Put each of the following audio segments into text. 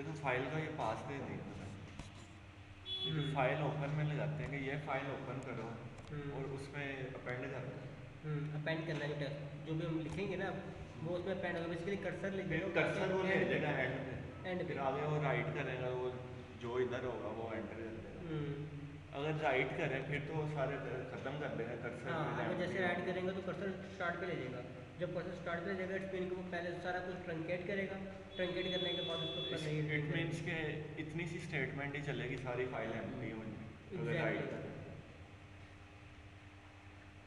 ये तो फाइल का ये पास दे दिया था। ये जो हम्म फाइल ओपन में ले जाते हैं कि ये फाइल ओपन करो हम्म और उसमें अपेंड कर दो। अपेंड करना है जो टेक्स्ट जो भी हम लिखेंगे ना, वो उसमें अपेंड होगा। बेसिकली कर्सर ले फिर जाएगा वो आगे कर्सर वो ले एंड पे, लेगा एंड पे, एंड फिर पे। आगे वो राइट करेगा, वो जो इधर होगा वो एंटर कर देगा। हम्म अगर राइट करें फिर तो वो सारे खत्म कर देगा, कर्सर हाँ, विद अगर एम्प्टी जैसे ऐड होंगे। करेंगे तो कर्सर स्टार्ट पे ले जाएगा। जब कर्सर स्टार्ट पे ले जाएगा इट्स मीन कि वो पहले सारा कुछ ट्रंकेट करेगा। ट्रंकेट करने के बाद उसके ऊपर नई इट एडिटिंग मीन्स करेगा। के इतनी सी स्टेटमेंट ही चलेगी, सारी फाइल एम्प्टी होगी अगर एग्जैक्टली, राइट करें।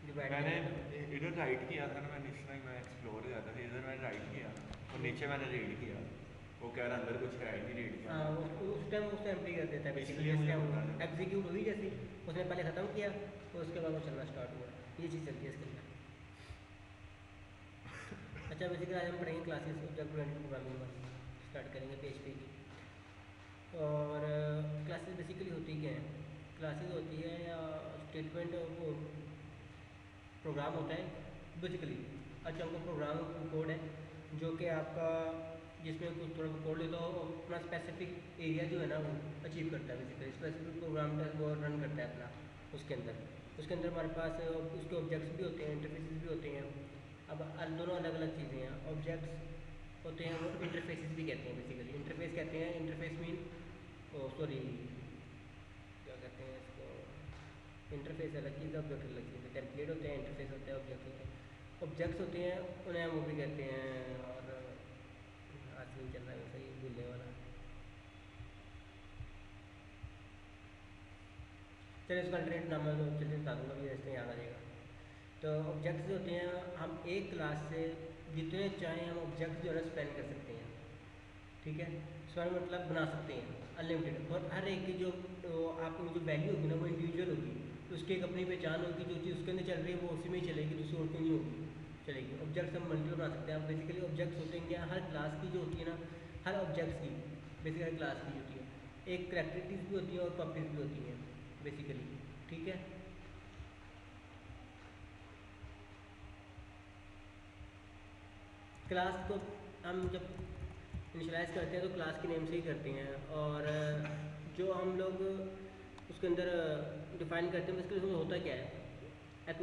डिवाइड मैंने करेंगे तब। इधर राइट किया था ना, मैंने इस तरह मैं एक्सप्लोर किया था, इधर मैंने राइट किया और नीचे मैंने रीड किया, वो कह रहा अंदर कुछ है ही नहीं रीड हाँ, करने उस टाइम उससे एम्प्टी कर देता है को, बेसिकली। इसलिए जैसे मुझे हम पता नहीं था। एग्जीक्यूट हुई, जैसे उसने पहले ख़त्म किया तो उसके बाद वो चलना स्टार्ट हुआ। ये चीज़ चलती है इसके अंदर। अच्छा, बेसिकली आज हम पढ़ेंगे क्लासेस ऑब्जेक्ट ओरिएंटेड प्रोग्रामिंग वाली, स्टार्ट करेंगे PHP की। और क्लासेस बेसिकली होती क्या है? क्लासेस होती है या स्टेटमेंट, वो प्रोग्राम होता है बेसिकली। अच्छा, उनका प्रोग्राम कोड है जो कि आपका, जिसमें कुछ थोड़ा कोड लेता हो और अपना स्पेसिफिक एरिया जो है ना वो अचीव करता है। बेसिकली स्पेसिफिक प्रोग्राम वो रन करता है अपना उसके अंदर। उसके अंदर हमारे पास उसके ऑब्जेक्ट्स भी होते हैं, इंटरफेसेस भी होते हैं। अब दोनों अलग अलग चीज़ें हैं। ऑब्जेक्ट्स होते हैं वो इंटरफेसेस भी कहते हैं। बेसिकली इंटरफेस कहते हैं, इंटरफेस मीन, ओ सॉरी, क्या कहते हैं इसको, इंटरफेस अलग चीज़ है, ऑब्जेक्ट अलग चीज़ है। टेम्पलेट होते हैं, इंटरफेस होता है, ऑब्जेक्ट होते हैं। ऑब्जेक्ट्स होते हैं उन्हें हम वो भी कहते हैं। और आज नहीं चल रहा है वैसे ही भूलने वाला। चलिए इसका अल्टरनेट नाम है तो चलिए बता दूँगा भी, ऐसे याद आ जाएगा। तो ऑब्जेक्ट्स जो होते हैं, हम एक क्लास से जितने चाहें हम ऑब्जेक्ट्स जो है स्पेन कर सकते हैं। ठीक है, स्पेन मतलब बना सकते हैं अनलिमिटेड। और हर एक की जो आपको जो वैल्यू होगी ना वो इंडिविजुअल होगी। तो उसकी एक अपनी पहचान होगी, जो चीज़ उसके अंदर चल रही है वो उसी में ही चलेगी, दूसरी और कोई नहीं होगी चलेगी। ऑब्जेक्ट्स हम मल्टीपल बना सकते हैं। अब बेसिकली ऑब्जेक्ट्स होते हैं क्या, हर क्लास की जो होती है ना, हर ऑब्जेक्ट्स की बेसिकली हर क्लास की होती है एक करेक्टरिस्टिक्स भी होती है और प्रॉपर्टीज भी होती हैं बेसिकली। ठीक है, क्लास को हम जब इनिशलाइज करते हैं तो क्लास के नेम से ही करते हैं। और जो हम लोग उसके अंदर डिफाइन करते हैं बेसिकली उसमें होता क्या है,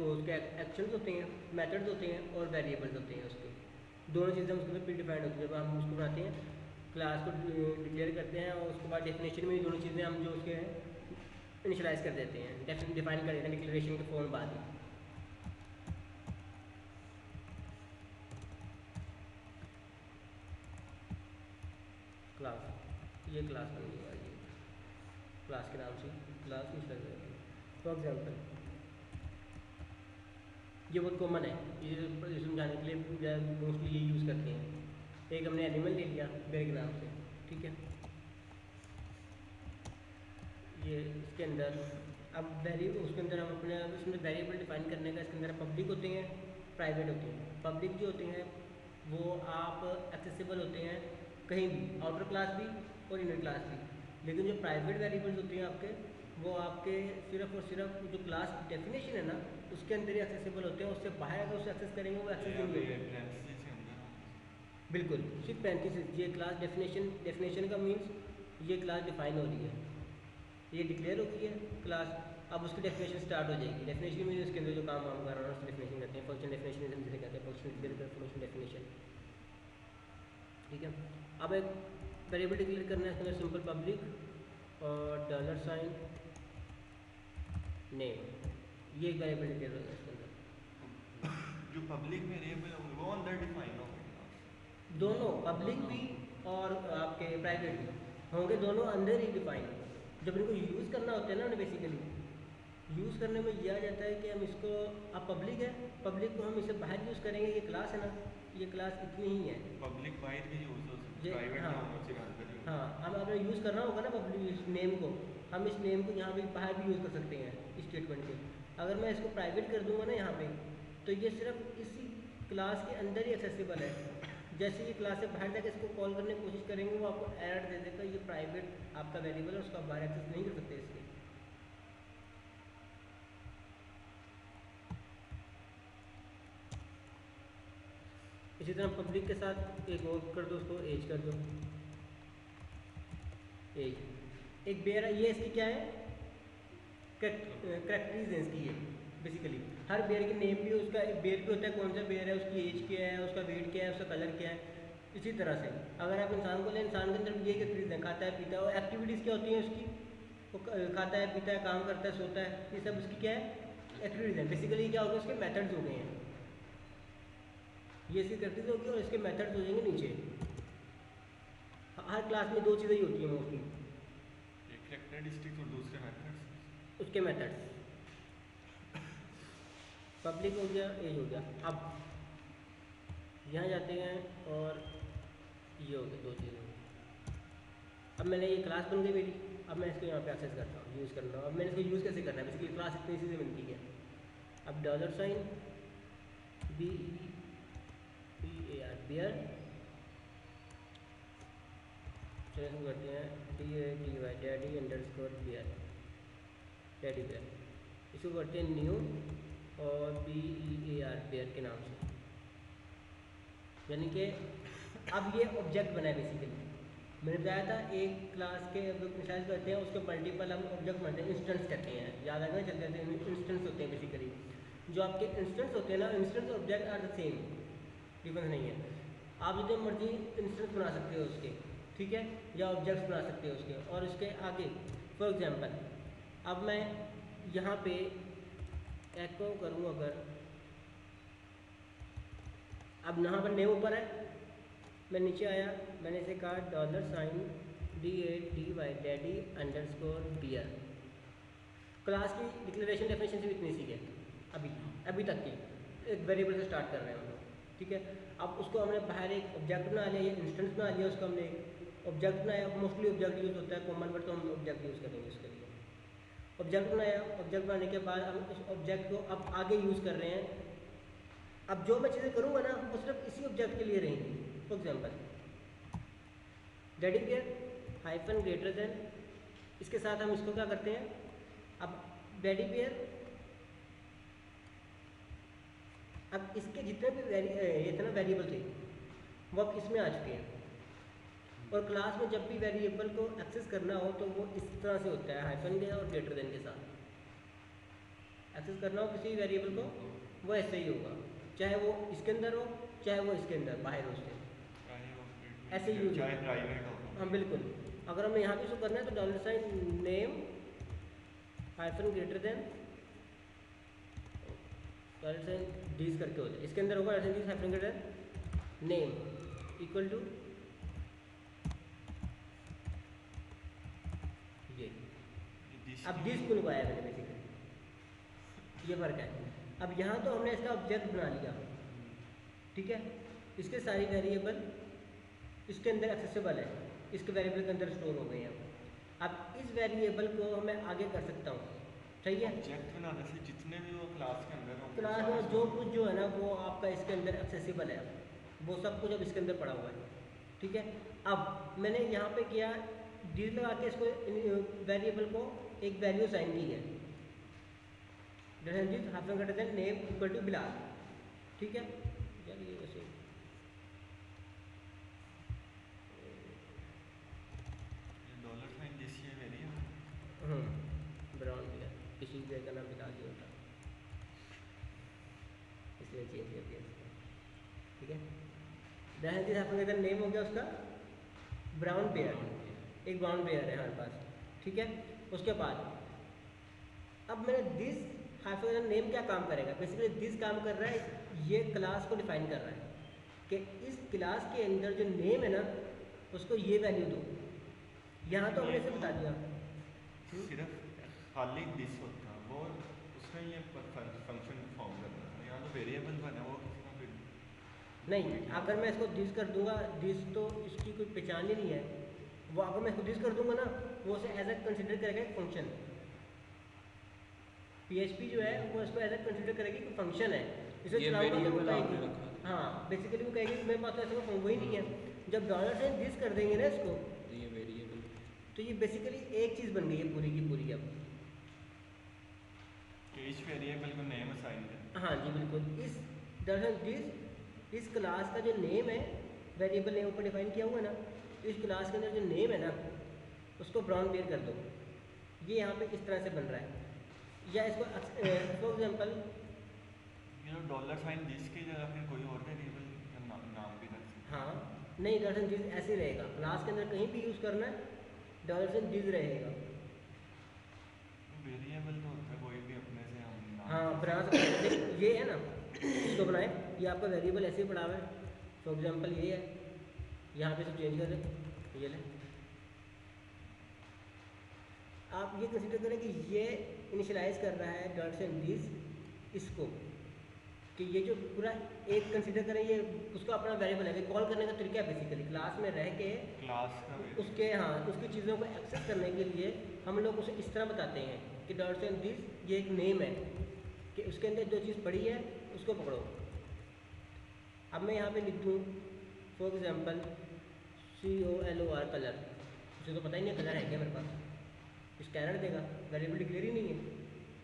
उसके एक्शंस होते हैं, मेथड्स होते हैं और वेरिएबल्स होते हैं उसके। दोनों चीज़ें उसके अंदर प्री डिफाइंड होती है जब हम उसको बनाते हैं, क्लास को डिक्लेयर करते हैं। और उसके बाद डेफिनेशन में ये दोनों चीज़ें हम जो उसके इनिशलाइज कर देते हैं, डिफाइन कर देते हैं डिक्लेरेशन के फॉर्म बाद ही। क्लास, ये क्लास बन गई हमारी, ये क्लास के नाम से क्लास इनिशलाइज करते हैं। फॉर एग्जाम्पल ये बहुत कॉमन है, ये समझाने के लिए मोस्टली ये यूज़ करते हैं। एक हमने एनिमल ले लिया बेर के नाम से, ठीक है। ये इसके अंदर अब वेरिएबल, उसके अंदर हम अपने इसमें वेरिएबल डिफाइन करने का, इसके अंदर पब्लिक होते हैं, प्राइवेट होते हैं। पब्लिक जो होते हैं वो आप एक्सेसिबल होते हैं कहीं भी, आउटर क्लास भी और इनर क्लास भी। लेकिन जो प्राइवेट वेरिएबल्स होते हैं आपके, वो आपके सिर्फ और सिर्फ जो क्लास डेफिनेशन है ना उसके अंदर ही एक्सेसिबल होते हैं। उससे बाहर अगर उसे एक्सेस करेंगे वो ये एक्सेस ही अब नहीं ये होंगे। ब्रांचेस के अंदर होंगे। बिल्कुल, सिर्फ 35 ये क्लास डेफिनेशन, डेफिनेशन का मीन्स ये क्लास डिफाइन हो रही है, ये डिक्लेयर हो गई है क्लास। अब उसकी डेफिनेशन स्टार्ट हो जाएगी। डेफिनेशन में उसके अंदर जो काम हम कर रहे हैं उसकी डेफिनेशन कहते हैं। फंक्शन डेफिनेशन जिसे कहते हैं, फंक्शन डिक्लेयर फंक्शन डेफिनेशन। ठीक है, अब एक वेरिएबल डिक्लेयर करना है, इसके अंदर सिंपल पब्लिक और डॉलर साइन नेम, ये एक वेरिएबल डिक्लेयर होगा इसके अंदर। जो पब्लिक वेरिएबल होंगे वो अंदर डिफाइन होंगे क्लास दोनों पब्लिक भी और आपके प्राइवेट भी होंगे, दोनों अंदर ही डिफाइन। जब इनको यूज़ करना होता है ना बेसिकली, यूज़ करने में यह आ जाता है कि हम इसको, अब पब्लिक है, पब्लिक को हम इसे बाहर यूज़ करेंगे, ये क्लास है ना, ये क्लास इतनी ही है। पब्लिक बाहर भी यूज हो सकती, ये प्राइवेट हाँ, ना होना चाहिए, अंदर यूज हाँ, हो। हम अगर यूज़ करना होगा ना पब्लिक इस नेम को, हम इस नेम को यहाँ भी बाहर भी यूज़ कर सकते हैं इस स्टेटमेंट के। अगर मैं इसको प्राइवेट कर दूंगा ना यहाँ पे, तो ये सिर्फ इसी क्लास के अंदर ही एक्सेसिबल है। जैसे ये क्लास से बाहर जाकर इसको कॉल करने की कोशिश करेंगे वो आपको एरर दे देगा, ये प्राइवेट आपका वेरिएबल है, उसका आप बाहर एक्सेस नहीं कर सकते इसके। इसी तरह पब्लिक के साथ एक और कर दो, उसको एज कर दो। एज एक बेयर है, ये इसकी क्या है, करेक्टरीज है इसकी ये बेसिकली। हर बेयर के नेम भी उसका बेयर भी होता है, कौन सा बेयर है, उसकी एज क्या है, उसका वेट क्या है, उसका कलर क्या है। इसी तरह से अगर आप इंसान को लें, इंसान के अंदर भी ये करेक्टरीज हैं, खाता है पीता है, और एक्टिविटीज़ क्या होती हैं उसकी, वो खाता है पीता है, काम करता है, सोता है, ये सब उसकी क्या है, एक्टिविटीज़ हैं। बेसिकली क्या हो गया, उसके मेथड्स हो गए हैं, ये इसकी करेक्टरीज होगी और इसके मेथड्स हो जाएंगे नीचे। हर क्लास में दो चीज़ें ही होती हैं मोस्टली, एक कैरेक्टरिस्टिक्स और दूसरे मेथड्स। उसके मेथड्स। पब्लिक हो गया, एज हो गया। अब यहाँ जाते हैं और ये हो गया, दो चीज़ें हो गई। अब मैंने ये क्लास बन गई मेरी, अब मैं इसको यहाँ पे एक्सेस करता हूँ, यूज़ कर रहा हूँ। अब मैंने इसको यूज़ कैसे करना है, बेसिकली क्लास इतनी चीज़ें बनती है। अब डॉलर साइन BEAR बियर, चलो करते हैं DADY daddy underscore bear, daddy bear, इसको करते हैं न्यू और BEAR बियर के नाम से, यानी कि अब ये ऑब्जेक्ट बना है बेसिकली। मैंने बताया था एक क्लास के इनिशियलाइज करते हैं, उसके मल्टीपल हम ऑब्जेक्ट बनते हैं, इंस्टेंस कहते हैं, याद आएगा चलते हैं, इंस्टेंस होते हैं बेसिकली। जो आपके इंस्टेंस होते हैं ना, instance object are the same, difference नहीं है। आप जितने मर्जी इंस्टेंस बना सकते हो उसके, ठीक है, या ऑब्जेक्ट्स बना सकते हो उसके। और उसके आगे फॉर एग्जांपल अब मैं यहाँ पे एको करूँ अगर, अब यहाँ पर नेम ऊपर है, मैं नीचे आया, मैंने इसे कहा dollar sign DADY daddy underscore bear. Class की डिक्लेरेशन डेफिनेशन से इतनी सी है अभी तक की, एक वेरिएबल से स्टार्ट कर रहे हैं हम लोग, ठीक है। अब उसको हमने बाहर एक ऑब्जेक्ट बना लिया, ये इंस्टेंस बना लिया, उसको हमने ऑब्जेक्ट बनाया। मोस्टली ऑब्जेक्ट यूज़ होता है, कॉमन वर्ड तो हम ऑब्जेक्ट यूज़ करेंगे उसके लिए। ऑब्जेक्ट बनाया, ऑब्जेक्ट बनाने के बाद हम उस ऑब्जेक्ट को अब आगे यूज़ कर रहे हैं। अब जो मैं चीज़ें करूँगा ना, वो सिर्फ इसी ऑब्जेक्ट के लिए रहेंगी। For example daddy bear hyphen greater than, इसके साथ हम इसको क्या करते हैं, अब डैडी बियर, अब इसके जितने भी इतना वेरिएबल थे वो अब इसमें आ चुके हैं। और क्लास में जब भी वेरिएबल को एक्सेस करना हो तो वो इस तरह से होता है, हाइफन के और ग्रेटर देन के साथ एक्सेस करना हो किसी वेरिएबल को, वो ऐसे ही होगा, चाहे वो इसके अंदर हो चाहे वो इसके अंदर बाहर हो, उसके ऐसे यूज चाहे प्राइवेट हो। हाँ बिल्कुल। अगर हमें यहाँ पे इसको करना है तो dollar sign name hyphen greater than dollar sign डीज करके होता है, इसके अंदर होगा dollar sign hyphen greater than name equal to ये। अब दिस को लगाया मैंने बेसिकली, ये फर्क है। अब यहाँ तो हमने इसका ऑब्जेक्ट बना लिया, ठीक है, इसके सारी वेरिएबल इसके अंदर एक्सेसिबल है, इसके वेरिएबल के अंदर स्टोर हो गए हैं। अब इस वेरिएबल को मैं आगे कर सकता हूँ, सही है। ऑब्जेक्ट बनाने से जितने भी वो क्लास के अंदर हो, क्लास में जो कुछ जो है ना वो आपका इसके अंदर एक्सेसिबल है, वो सब कुछ अब इसके अंदर पड़ा हुआ है, ठीक है। अब मैंने यहाँ पे किया डीज लगा के इसको वेरिएबल को एक वैल्यू साइन की है, hyphen greater than name equal to Bilal, ठीक है। यार ये वैसे डॉलर साइन दिस ये वेरिएबल ब्राउन दिया, किसी जगह का नाम बिलाल ही होता, इसलिए चेंज कर दिया, ठीक है। दैट हाइफन ग्रेटर नेम हो गया उसका ब्राउन पेयर, एक ब्राउन पेयर है हमारे पास, ठीक है। उसके बाद अब मैंने दिस हाइफन नेम क्या काम करेगा, बेसिकली दिस काम कर रहा है, ये क्लास को डिफाइन कर रहा है कि इस क्लास के अंदर जो नेम है ना उसको ये वैल्यू दो। यहाँ तो हमने इसे बता दिया, सिर्फ खाली दिस होता वो उसमें ये फंक्शन फॉर्म करना है, यहाँ तो वेरिएबल बना वो किसी का फिर नहीं। अगर मैं इसको दिस कर दूंगा, दिस तो इसकी कोई पहचान ही नहीं है, वो अगर मैं इसको दिस कर दूंगा ना वो उसे एज ए कंसिडर करेगा एक फंक्शन। PHP जो है वो इसको एज ए कंसिडर करेगी कि फंक्शन है, इसे चलाऊंगा तो वो कहेगी, हाँ बेसिकली वो कहेगी मेरे पास तो ऐसा कोई वही नहीं है। जब डॉलर साइन दिस कर देंगे ना इसको, ये वेरिएबल तो ये बेसिकली एक चीज़ बन गई है पूरी की पूरी। अब इस वेरिएबल को नेम असाइन कर, हाँ जी बिल्कुल, इस डॉलर दिस इस क्लास का जो नेम है, वेरिएबल नेम ऊपर डिफाइन किया हुआ है ना, इस क्लास के अंदर जो नेम है ना उसको ब्राउन बेयर कर दो। ये यहाँ पे इस तरह से बन रहा है। या इसको फॉर एग्जांपल ये डॉलर साइन दिस की जगह फिर कोई और वेरिएबल का नाम भी रख सकते हाँ नहीं, डॉलर साइन दिस ऐसे ही रहेगा, क्लास के अंदर कहीं भी यूज़ करना है डॉलर साइन दिस रहेगा। हैं। वेरिएबल तो होता है कोई भी अपने से हम नाम हाँ दे बना सकते हैं। देखो ये है ना, इसको बनाए, ये आपका वेरिएबल ऐसे ही पड़ा हुआ है। फॉर एग्जांपल ये है, यहाँ पे इसको चेंज कर दें, ये ले। आप ये कंसीडर करें कि ये इनिशियलाइज कर रहा है डॉट से दिस इसको, कि ये जो पूरा एक कंसीडर करें ये उसका अपना वेरिएबल है। कॉल करने का तरीका है बेसिकली क्लास में रह के क्लास का उसके, हाँ उसकी चीज़ों को एक्सेस करने के लिए हम लोग उसे इस तरह बताते हैं कि डॉट से दिस ये एक नेम है, कि उसके अंदर जो चीज़ पड़ी है उसको पकड़ो। अब मैं यहाँ पे लिख दूँ फॉर एग्जांपल COLOR कलर, उसे तो पता ही नहीं कलर है क्या मेरे पास, स्कैनर देगा, वेरिएबल डिक्लेयर ही नहीं है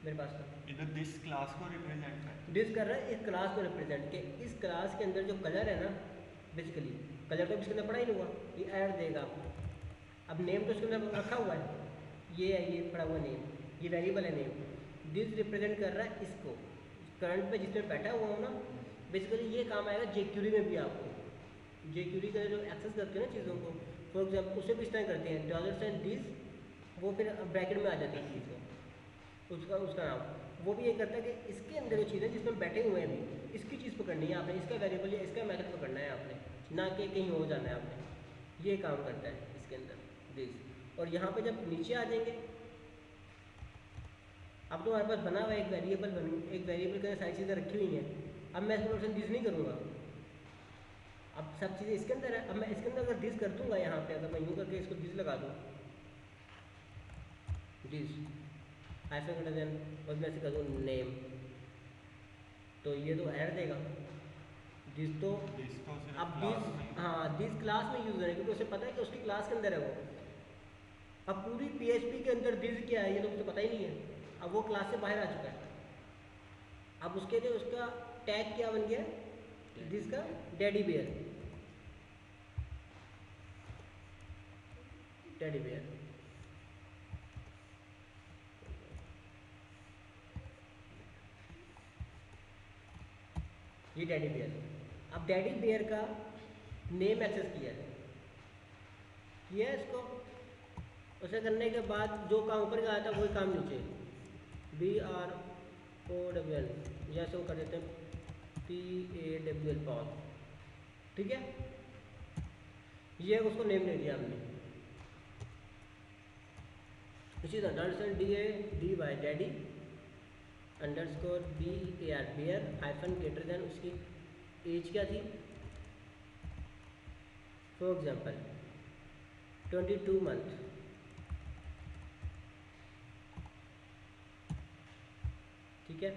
मेरे पास तो। इधर दिस क्लास को रिप्रेजेंट है। दिस कर रहा है इस क्लास को रिप्रेजेंट के, इस क्लास के अंदर जो कलर है ना, बेसिकली कलर तो इसके अंदर पड़ा ही नहीं हुआ, ये ऐड देगा आपको। अब नेम तो इसके अंदर रखा हुआ है, ये है ये पड़ा हुआ नेम, ये वेरिएबल है नेम। दिस रिप्रेजेंट कर रहा है इसको, करंट पे जिसमें बैठा हुआ हो ना, बेसिकली ये काम आएगा jQuery में भी आपको। jQuery का जो एक्सेस करते हैं ना चीज़ों को, फॉर एग्जाम्पल उसे भी इस तरह करते हैं डॉलर साइन दिस, वो फिर ब्रैकेट में आ जाती है चीज़ को, उसका नाम। वो भी ये करता है कि इसके अंदर जो चीज़ है जिसमें बैठे हुए हैं अभी, इसकी चीज़ पकड़नी है आपने, इसका वेरिएबल या इसका मेथड पकड़ना है आपने, ना कि कहीं और जाना है आपने। ये काम करता है इसके अंदर दिस। और यहाँ पे जब नीचे आ जाएंगे, अब तो हमारे पास बना हुआ एक वेरिएबल एक वेरिएबल के अंदर सारी चीज़ें रखी हुई हैं। अब मैं इसमें ऑप्शन दिस नहीं करूँगा, अब सब चीज़ें इसके अंदर है। अब मैं इसके अंदर अगर दिस कर दूँगा, यहाँ पे अगर मैं यूँ करके इसको दिस लगा दूँ, दिस हाइफन ग्रेटर देन, और मैं ऐसे कर दूँ नेम, तो ये तो ऐड देगा दिस। तो दिस तो सिर्फ अब क्लास दिस, में हाँ दिस क्लास में यूज़ है क्योंकि उसे पता है कि उसकी क्लास के अंदर है वो। अब पूरी PHP के अंदर दिस क्या है ये तो मुझे पता ही नहीं है, अब वो क्लास से बाहर आ चुका है। अब उसके लिए उसका टैग क्या बन गया, दिस का डैडी बेयर, डैडी बेयर। ये डैडी बेयर। अब डैडी बेयर का नेम एक्सेस किया है इसको, उसे करने के बाद जो काम ऊपर का आया था वही काम नीचे, BROWL, जैसे वो कर देते हैं PAWL पॉल, ठीक है। ये उसको नेम दे दिया हमने। इसी तरह DADY daddy underscore BAR bear hyphen greater than, उसकी एज क्या थी, फॉर एग्जांपल 22 मंथ, ठीक है।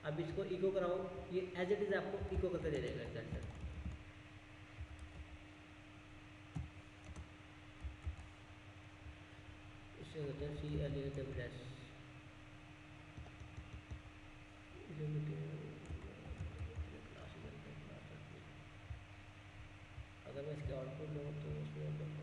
अब इसको इको कराओ, ये एज इट इज़ आपको इको करके दे देगा इसका आंसर। इससे होता है CLASS, अगर मैं इसके आउटपुट लूँ तो उसमें देखो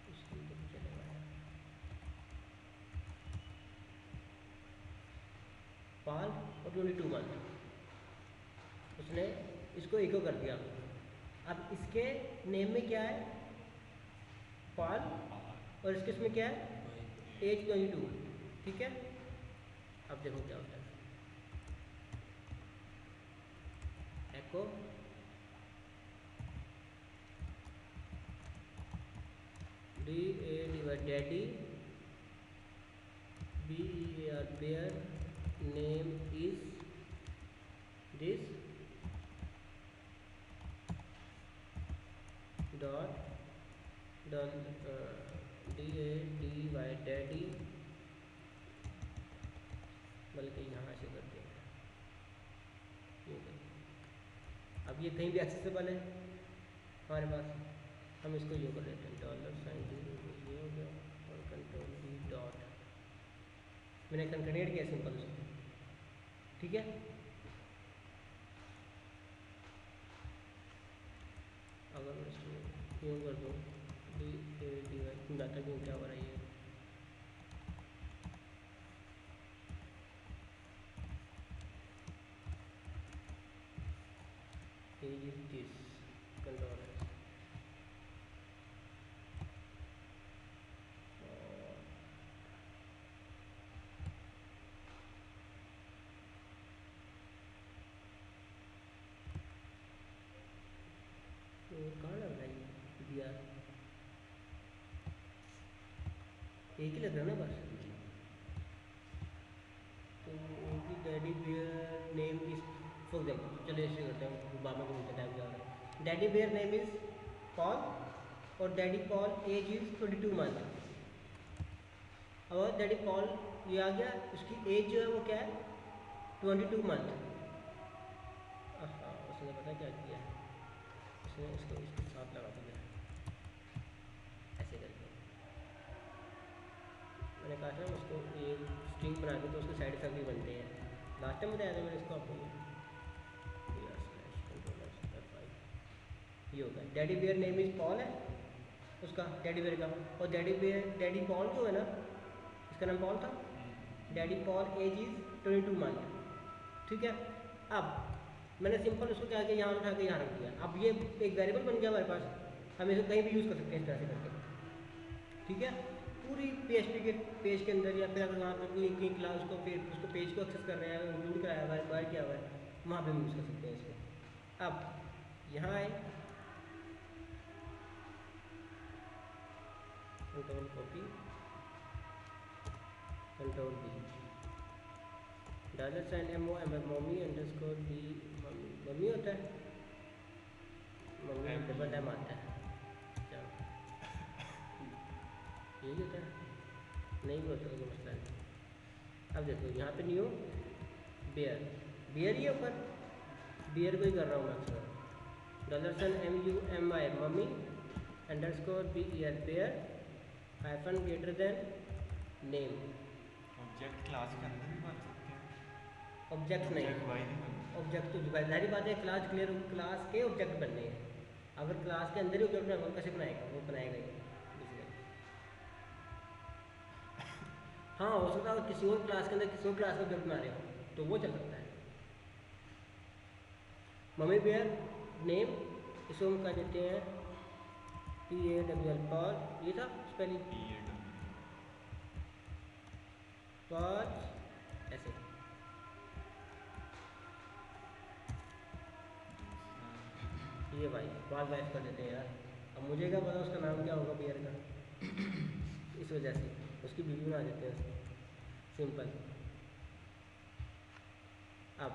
इसकी तो चलेगा पाल और 22 मंथ, उसने इसको इको कर दिया। अब इसके नेम में क्या है, पाल, और इसके इसमें क्या है, एज 22, ठीक है। अब देखो क्या होता है, echo DADY daddy BEAR bear name is this dot DADY daddy, बल्कि यहाँ से करते हैं, ये करें अब ये कहीं भी एक्सेसिबल है हमारे पास, हम इसको ये कर देते हैं $, ये हो गया, और कंट्रोल V डॉट, मैंने कंकनेट किया सिंपल उसको, ठीक है। अगर मैं इसको यूँ कर दूँ डाटा क्यों क्या हो रहा है, ये page is this control है, और कहाँ लग रहा है ये दिया, एक ही लग रहा है ना बस। तो उनकी daddy bear name is, for example चलिए ऐसे करते हैं, बाद में घूमते टाइम जा रहा है, daddy bear name is Paul और daddy Paul age is 22 month. और डैडी पॉल ये आ गया, उसकी एज जो है वो क्या है 22 मंथ। हाँ उसने पता क्या किया, उसने इसको इसके साथ लगा दिया ऐसे करके, मैंने कहा था उसको ये स्ट्रिंग बना के तो उसके साइड इफेक्ट भी बनते हैं, लास्ट टाइम बताया था मैंने इसको आपको, ये होगा daddy bear name is Paul है उसका डैडी बियर का, और डैडी पॉल जो है ना, इसका नाम पॉल था, daddy Paul age is 22 month, ठीक है। अब मैंने सिंपल उसको क्या किया, यहाँ उठा के यहाँ रख दिया, अब ये एक वेरिएबल बन गया हमारे पास, हम इसको कहीं भी यूज़ कर सकते हैं इस तरह से करके, ठीक है। पूरी PHP के पेज के अंदर, या फिर अगर वहाँ पर कोई क्लास को फिर उसको पेज को एक्सेस कर रहे हैं, इंक्लूड कराया हुआ है, बाय किया हुआ है, वहाँ पे हम यूज़ कर सकते हैं इसको। अब यहाँ आए, control copy, control V, $MOMMY underscore B, mummy होता है, मम्मी डबल M आता है, यही होता है, नहीं भी होता कोई मसला नहीं। अब देखो यहाँ पे न्यू बियर, बियर ही ऊपर, बियर को ही कर रहा हूँ मैं अक्सर, $MUMY mummy underscore BER bear hyphen greater than name. Object class के अंदर भी बन सकते हैं, ऑब्जेक्ट नहीं, ऑब्जेक्ट तो जाहिर बात है क्लास क्लियर, क्लास के ऑब्जेक्ट बनने हैं, अगर क्लास के अंदर ही ऑब्जेक्ट बनाएगा कैसे बनाएगा, वो बनाएगा ही हाँ, हो सकता है किसी और क्लास के अंदर किसी और क्लास का ऑब्जेक्ट बना रहे हो तो वो चल सकता है। मम्मी बियर नेम, इसको हम कह देते हैं PAWL पॉल, ये था स्पेलिंग पॉल, ऐसे ये भाई पॉल वाइफ कर देते हैं यार, अब मुझे क्या पता उसका नाम क्या होगा बियर का इस वजह से उसकी वीडियो बना देते हैं सिंपल। अब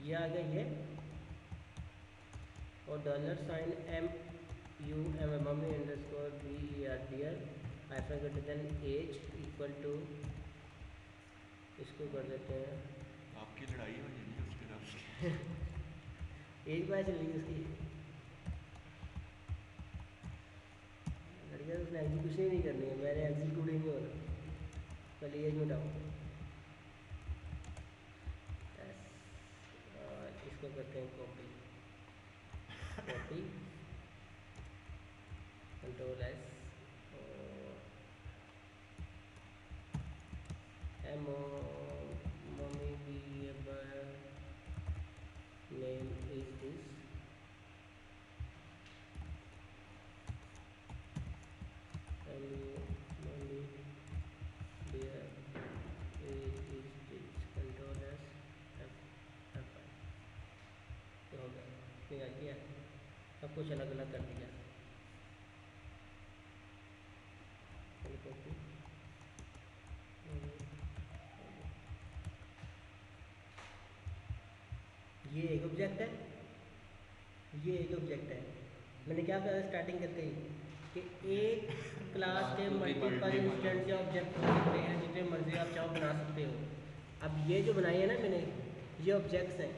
ये आ गया ये, और $MUM mummy underscore BER bear hyphen greater than age equal to, इसको कर देते हैं, आपकी लड़ाई हो जाएगी उसके साथ एज को ऐसे चलेगी उसकी, लड़कियाँ उसने एग्जीक्यूशन ही नहीं करनी है, मैंने एग्जीक्यूट ही नहीं होना, पहले एज मिटाओ, और इसको करते हैं copy, copy control S, mummy bear name is this, mummy bear age is this, control S, F5, तो हो गया, क्या किया, सब कुछ अलग अलग कर दिया, ये एक ऑब्जेक्ट है, ये एक ऑब्जेक्ट है, मैंने क्या कहा स्टार्टिंग करते ही कि एक क्लास के मल्टीपल इंस्टेंस या ऑब्जेक्ट हो सकते हैं, जितने मर्जी आप चाहो बना सकते हो। अब ये जो बनाई है ना मैंने, ये ऑब्जेक्ट्स हैं,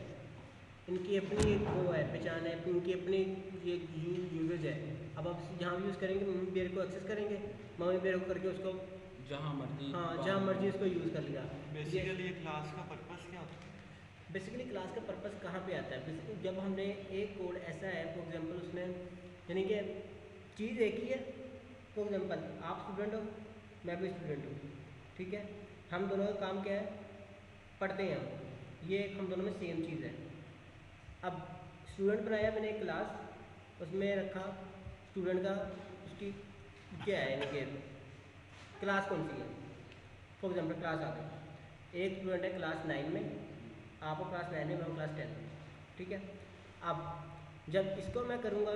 इनकी अपनी एक वो है, पहचान है, इनकी अपनी ये यूजेज है। अब आप जहाँ भी यूज़ करेंगे मम्मी बेयर को एक्सेस करेंगे, मम्मी बेयर को करके उसको जहाँ मर्जी हाँ जहाँ मर्जी उसको यूज़ कर लिया। बेसिकली ये क्लास का पर्पस क्या होता है? बेसिकली क्लास का पर्पस कहाँ पे आता है? बेसिकली जब हमने एक कोड ऐसा है, फॉर एग्जांपल उसने यानी कि चीज़ एक ही है। फॉर एग्जांपल आप स्टूडेंट हो, मैं भी स्टूडेंट हूँ, ठीक है। हम दोनों का काम क्या है? पढ़ते हैं हम, ये एक हम दोनों में सेम चीज़ है। अब स्टूडेंट बनाया मैंने एक क्लास, उसमें रखा स्टूडेंट का, उसकी क्या है यानी कि क्लास कौन सी है। फॉर एग्जांपल क्लास आ गई, एक स्टूडेंट है क्लास 9 में, आप हो क्लास 9 में, मैं हूँ क्लास 10 में, ठीक है। अब जब इसको मैं करूँगा,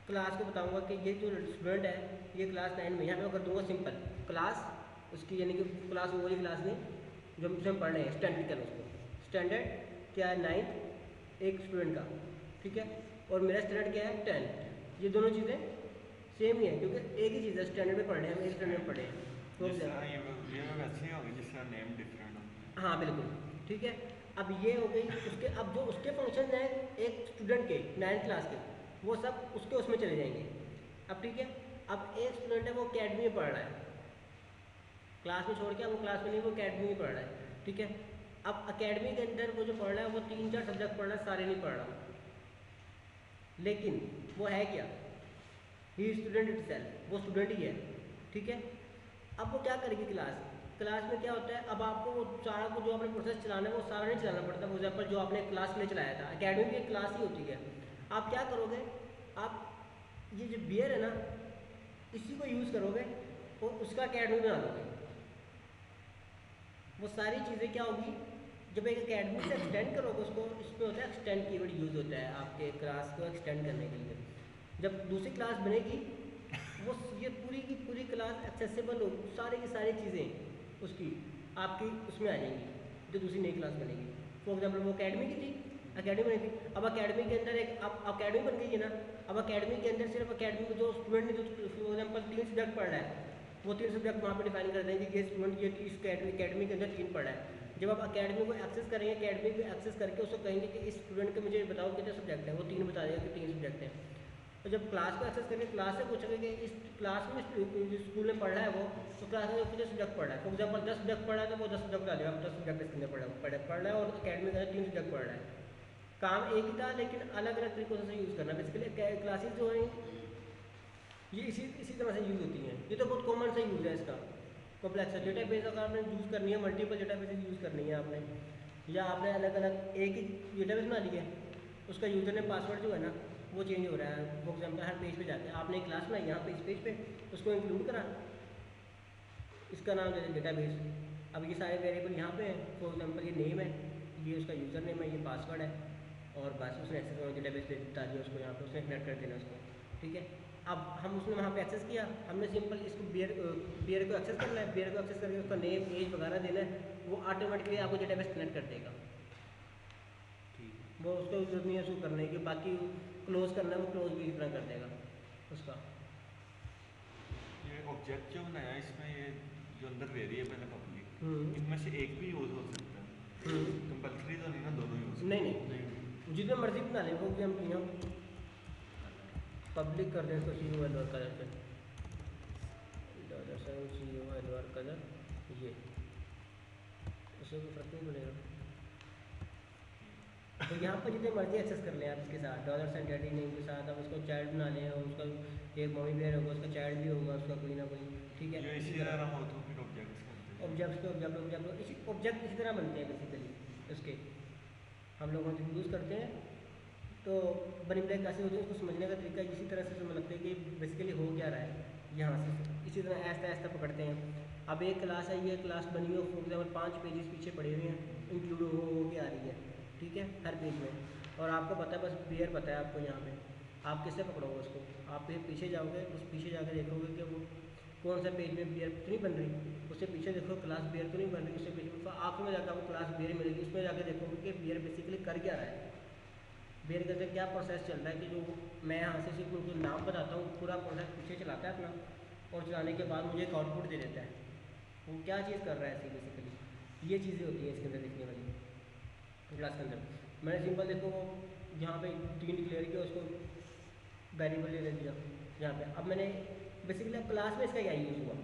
क्लास को बताऊँगा कि ये जो स्टूडेंट है ये क्लास 9 में, यहाँ पे मैं कर दूँगा सिंपल क्लास उसकी, यानी कि क्लास वो वाली क्लास नहीं जो हम पढ़ रहे हैं, स्टैंडर्ड कर उसको, स्टैंडर्ड क्या है 9 एक स्टूडेंट का, ठीक है। और मेरा स्टैंडर्ड क्या है 10। ये दोनों चीज़ें सेम ही है क्योंकि एक ही चीज़ है, स्टैंडर्ड में पढ़ रहे हैं हम, एक स्टैंडर्ड में पढ़े हैं। तो जिस तरह ये वैसे ही होगी जिस तरह नेम डिफरेंट होता है। हाँ बिल्कुल, ठीक है। अब ये हो गई उसके, अब जो उसके फंक्शन हैं एक स्टूडेंट के 9th क्लास के, वो सब उसके उसमें चले जाएंगे। अब ठीक है, अब एक स्टूडेंट है वो अकेडमी में पढ़ रहा है, क्लास में छोड़ के, वो क्लास में नहीं, वो अकेडमी में पढ़ रहा है, ठीक है। अब अकेडमी के अंदर वो जो पढ़ रहा है वो 3-4 सब्जेक्ट पढ़ रहा है, सारे नहीं पढ़ रहा, लेकिन वो है क्या, ही स्टूडेंट इटसेल्फ, वो स्टूडेंट ही है, ठीक है। अब वो क्या करेगी क्लास में क्या होता है, अब आपको वो सारा को जो आपने प्रोसेस चलाना है वो सारा नहीं चलाना पड़ता। फॉर एग्जाम्पल जो आपने क्लास के लिए चलाया था, अकेडमी की एक क्लास ही होती है। आप क्या करोगे, आप ये जो बियर है ना इसी को यूज़ करोगे और उसका अकेडमी बना दोगे। वो सारी चीज़ें क्या होगी, जब एक अकेडमी से एक्सटेंड करोगे उसको, इसमें होता है एक्सटेंड कीवर्ड यूज़ होता है आपके क्लास को एक्सटेंड करने के लिए। जब दूसरी क्लास बनेगी वो ये पूरी की पूरी क्लास एक्सेसिबल हो, सारी की सारी चीज़ें उसकी आपकी उसमें आ जाएंगी जो दूसरी नई क्लास बनेगी। फॉर एग्जाम्पल वो अकेडमी की थी, अकेडमी बनी थी, अब अकेडमी के अंदर एक अब अकेडमी बन गई है ना, अब अकेडमी के अंदर सिर्फ अकेडमी में जो स्टूडेंट ने जो फॉर एग्जाम्पल 3 सब्जेक्ट पढ़ रहा है, वो 3 सब्जेक्ट वहाँ पर डिफाइन कर देंगे कि ये स्टूडेंट ये इस अकेडमी के अंदर 3 पढ़ रहा है। जब आप अकेडमी को एक्सेस करेंगे, अकेडमी को एक्सेस करके उसको कहेंगे कि इस स्टूडेंट के मुझे बताओ कितने सब्जेक्ट हैं, वो 3 बता देगा कि 3 सब्जेक्ट हैं। तो जब क्लास को एक्सेस करेंगे, क्लास से पूछेंगे कि इस क्लास में स्कूल में पढ़ रहा है वो, तो क्लास में कितने सब्जेक्ट पढ़ रहा है। फॉर एग्जाम्पल 10 सब्जेक्ट पढ़ रहा है तो वो 10 सब्जेक्ट आ जाएगा, 10 सब्जेक्ट इसके अंदर पढ़ रहा है, और अकेडमी के अंदर 3 सब्जेक्ट पढ़ रहा है। काम एक ही था लेकिन अलग अलग तरीकों से यूज़ करना। बेसिकली क्लासेस जो हैं ये इसी तरह से यूज़ होती हैं। ये तो बहुत कॉमन सा यूज़ है इसका। कॉम्प्लेक्स डेटाबेस अगर आपने यूज़ करनी है, मल्टीपल डेटाबेस यूज़ करनी है आपने, या आपने अलग अलग एक ही डेटाबेस बना ली है, उसका यूज़र नेम पासवर्ड जो है ना वो चेंज हो रहा है। फॉर एग्जाम्पल हर पेज पे जाके आपने एक क्लास बनाई, यहाँ पे इस पेज पे उसको इंक्लूड करा, इसका नाम जैसे डेटाबेस। अब ये सारे वेरिएबल यहाँ पे हैं। फॉर एग्जाम्पल ये नेम है, ये उसका यूज़र नेम है, ये पासवर्ड है, और बस उसने एक्सेस डेटाबेस पे बता दिया उसको, यहाँ पे उसने कनेक्ट कर देना उसको, ठीक है। अब हम उसने वहाँ पे एक्सेस किया, हमने सिंपल इसको बियर को एक्सेस करना है, बियर को एक्सेस करके उसका नेम एज वगैरह देना है, वो ऑटोमेटिकली आपको डेटाबेस कनेक्ट कर देगा। वो उसको जरूरत नहीं है उसको करने की, बाकी क्लोज करना है वो क्लोज भी इतना कर देगा उसका। ये ऑब्जेक्ट जो बनाया इसमें, ये जो अंदर वेरिएबल है पब्लिक, हम्म इनमें से एक भी यूज़ हो सकता है, कंपल्सरी तो नहीं ना दोनों यूज़? नहीं जितने मर्जी बना लें वो भी हम यहाँ पब्लिक कर दें इसको, CO एलवर कलर पे $7 CO एलवर कलर, ये उससे कोई फर्क नहीं पड़ेगा। तो यहाँ पर जितने मर्जी एक्सेस कर लें आप इसके साथ, $डैडी नेम के साथ आप उसको चाइल्ड बना लें, और उसका एक मम्मी बेयर होगा, उसका चाइल्ड भी होगा उसका कोई ना कोई, ठीक है। ये इसी तरह हो तो फिर ऑब्जेक्ट्स बनते हैं। ऑब्जेक्ट इसी तरह बनते हैं बेसिकली उसके, हम लोग यूज़ करते हैं। तो बनी ब्लैक कैसे होती है उसको समझने का तरीका इसी तरह से समझ लगता है कि बेसिकली हो क्या रहा है यहाँ से, इसी तरह ऐसा ऐसा पकड़ते हैं। अब एक क्लास है, ये क्लास बनी हुई है, फॉर एग्जाम्पल 5 पेजेस पीछे पड़े हुए हैं, इंक्लूड हो के आ रही है, ठीक है, हर पेज में, और आपको पता है बस बियर पता है आपको। यहाँ पे आप किससे पकड़ोगे उसको, आप पीछे जाओगे, उस पीछे जाकर देखोगे कि वो कौन सा पेज में बियर तो नहीं बन रही, उससे पीछे देखो क्लास बियर तो नहीं बन रही, उससे पीछे तो आखिर में जाकर आपको क्लास बियर मिलेगी, उसमें जाकर देखोगे कि बियर बेसिकली कर क्या रहा है, बियर के अंदर क्या प्रोसेस चल रहा है। कि जो मैं यहाँ से सिर्फ उनको नाम बताता हूँ, पूरा प्रोसेस पीछे चलाता है अपना, और चलाने के बाद मुझे एक आउटपुट दे देता है वो क्या चीज़ कर रहा है ऐसी बेसिकली। ये चीज़ें होती हैं इसके अंदर देखने वाली क्लास के अंदर। मैंने सिंपल देखो यहाँ पे 3 डिक्लेयर किया, उसको वेरिएबल ले दिया यहाँ पे। अब मैंने बेसिकली अब क्लास में इसका क्या यूज़ हुआ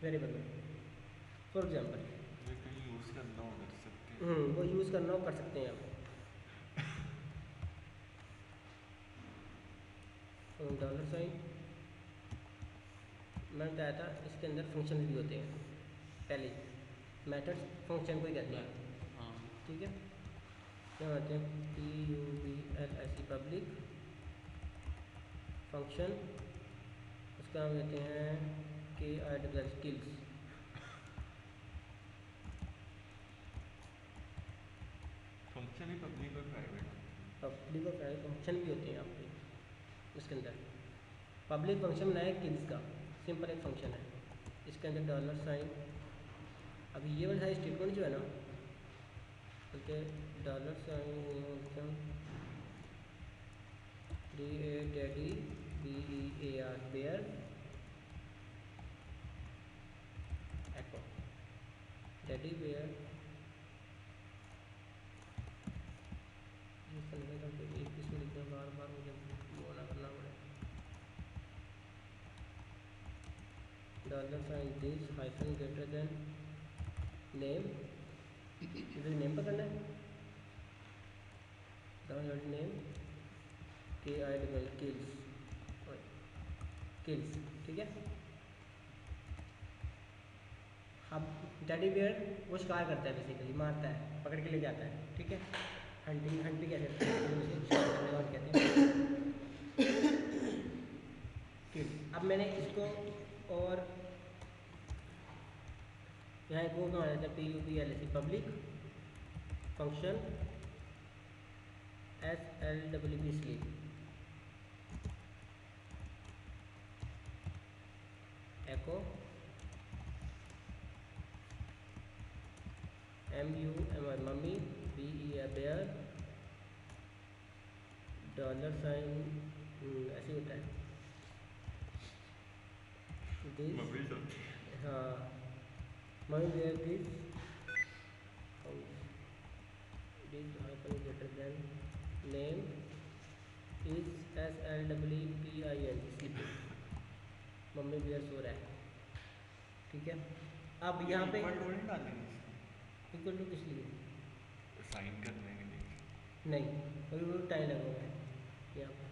वेरिएबल में, फॉर एग्जांपल ये कहीं यूज़ करना हो कर सकते हैं। वो यूज़ करना हो कर सकते हैं आप। डॉलर साइन मैंने बताया था, इसके अंदर फंक्शन भी होते हैं। पहले मेथड्स फंक्शन को ही कहते हैं, हाँ ठीक है। क्या होते हैं, PUBLIC पब्लिक फंक्शन, उसका हम कहते हैं KISS स्किल्स। फंक्शन ही पब्लिक और प्राइवेट। पब्लिक और प्राइवेट फंक्शन भी होते हैं आपके इसके अंदर। पब्लिक फंक्शन बनाया किल्स का, सिंपल एक फंक्शन है, इसके अंदर डॉलर साइन। अभी ये वाला सारी स्टेटमेंट जो है ना, बल्कि dollar sign DADDY BEAR bear echo daddy bear, ये करने का फिर एक इसमें लिखना बार बार मुझे वो ना करना पड़े। Dollar sign this hyphen greater than name, इधर नेम पर करना है, डॉलर नेम KISS किल्स, ठीक है। अब डैडी बेयर वो शिकार करता है, बेसिकली मारता है, पकड़ के ले जाता है, ठीक है। हंटिंग हंटिंग कैसे करते हैं, उसे शिकार करने वाले कहते हैं किल। अब मैंने इसको और यहाँ एक वो बना देता है PUBLIC public function SLWB sleep echo MU mummy BE bear dollar sign, ऐसे होता है दिस, मम्मी होती है। हाँ mummy bear this hyphen greater than name is SLWPIN sleeping, mummy bear सो रहा है, ठीक है। अब यहाँ पे इक्वल टू नहीं डालेंगे इसमें? इक्वल टू किस लिए, साइन करने के लिए। नहीं अभी वो टाइम लगा हुआ है यहाँ पर,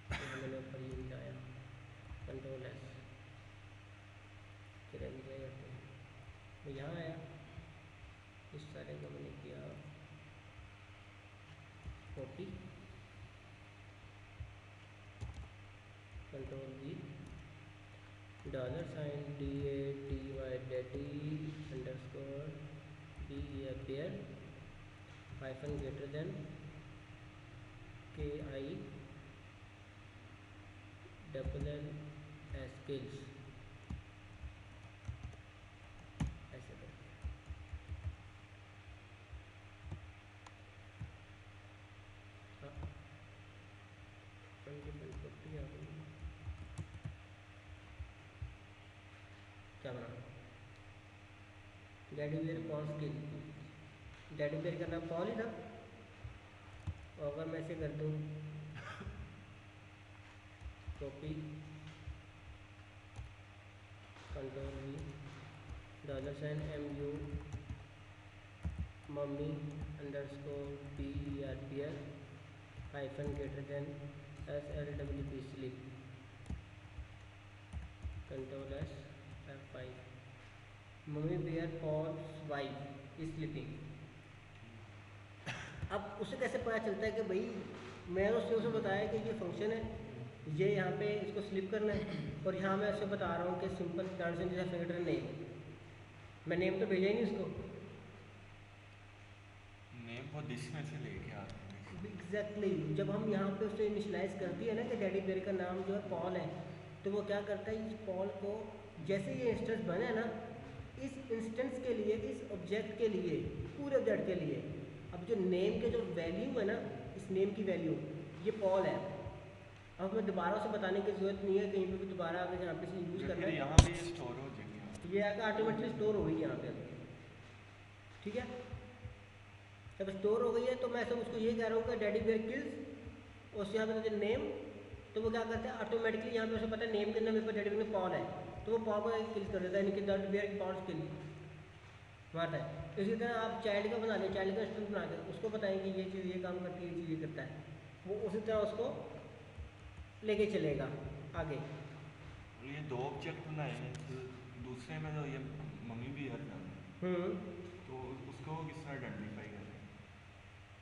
तो मैंने ऊपर ये भी आया कंट्रोल S, फिर अभी क्या करते हैं, मैं यहाँ आया, इस सारे का मैंने किया copy, control V, dollar sign DADY daddy underscore BE bear hyphen greater than KISS skills, ऐसे करके। हाँ 20 आ गई, क्या बना daddy bear Paul skill, daddy bear का नाम पॉल ही था। और अगर मैं ऐसे कर दूँ copy control V, dollar sign MU mummy underscore BER bear hyphen greater than SLWP sleep, control S F5, mummy bear Paul's wife is sleeping. अब उसे कैसे पता चलता है कि भाई मैंने उसने उसे बताया कि ये फंक्शन है, ये यहाँ पे इसको स्लिप करना है, और यहाँ मैं ऐसे बता रहा हूँ कि सिंपल ट्रांसलेशन फिगर नेम, मैं नेम तो भेजा ही नहीं उसको, नेम को दिस में से लेके आते हैं। एग्जैक्टली जब हम यहाँ पे उसे इनिशलाइज कर दिया ना कि डैडी बेयर का नाम जो है पॉल है, तो वो क्या करता है, इस पॉल को जैसे ये इंस्टेंस बने ना, इस इंस्टेंस के लिए, इस ऑब्जेक्ट के लिए, पूरे ऑब्जेक्ट के लिए, अब जो नेम के जो वैल्यू है ना, इस नेम की वैल्यू ये पॉल है। अब हमें दोबारा उसे बताने की जरूरत नहीं है, कहीं पे भी दोबारा अगर यहाँ पे से यूज़ करना है, यहाँ पे स्टोर हो जाएंगे, तो ये आकर ऑटोमेटिकली स्टोर होगी यहाँ पे, ठीक है। जब स्टोर हो गई है तो मैं सब उसको ये कह रहा हूँ कि डैडी बियर किल्स, और यहाँ पे नेम, तो वो क्या करता है ऑटोमेटिकली यहाँ पे उसे पता है नेम के अंदर मेरे पास डैडी बियर में पॉल है, तो वो पॉल को किल कर देता है, यानी कि डैडी बियर पॉल किल मारता है। इसी तरह आप चाइल्ड का बना लें, चाइल्ड का स्टूडेंट बना के उसको बताएं कि ये चीज़ ये काम करती है, ये चीज़ ये करता है, वो उसी तरह उसको लेके चलेगा आगे। ये 2 ऑब्जेक्ट बनाए हैं, तो दूसरे में तो ये मम्मी भी हर जाना तो उसको किस तरह आइडेंटिफाई करें?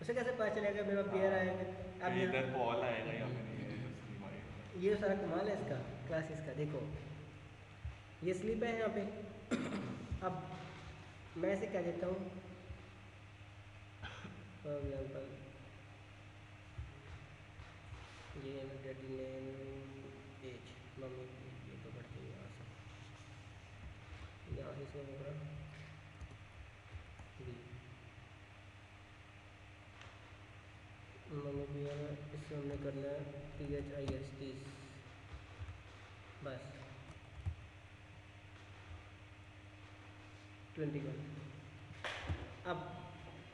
उसे कैसे पता चलेगा मेरा बियर आएगा? अब इधर बॉल आएगा या फिर ये स्लीप आएगा? ये सारा कमाल है इसका क्लासेस का। देखो ये स्लीप है यहाँ पे। अब मैं इसे कह देता हूँ फॉर एग्जाम्पल ये डैडी नेम एज मम्मी, ये तो बढ़ते हैं यहाँ से इसमें पकड़ा बी मम्मी भी है, इससे हमने करना है PHIST बस 21। अब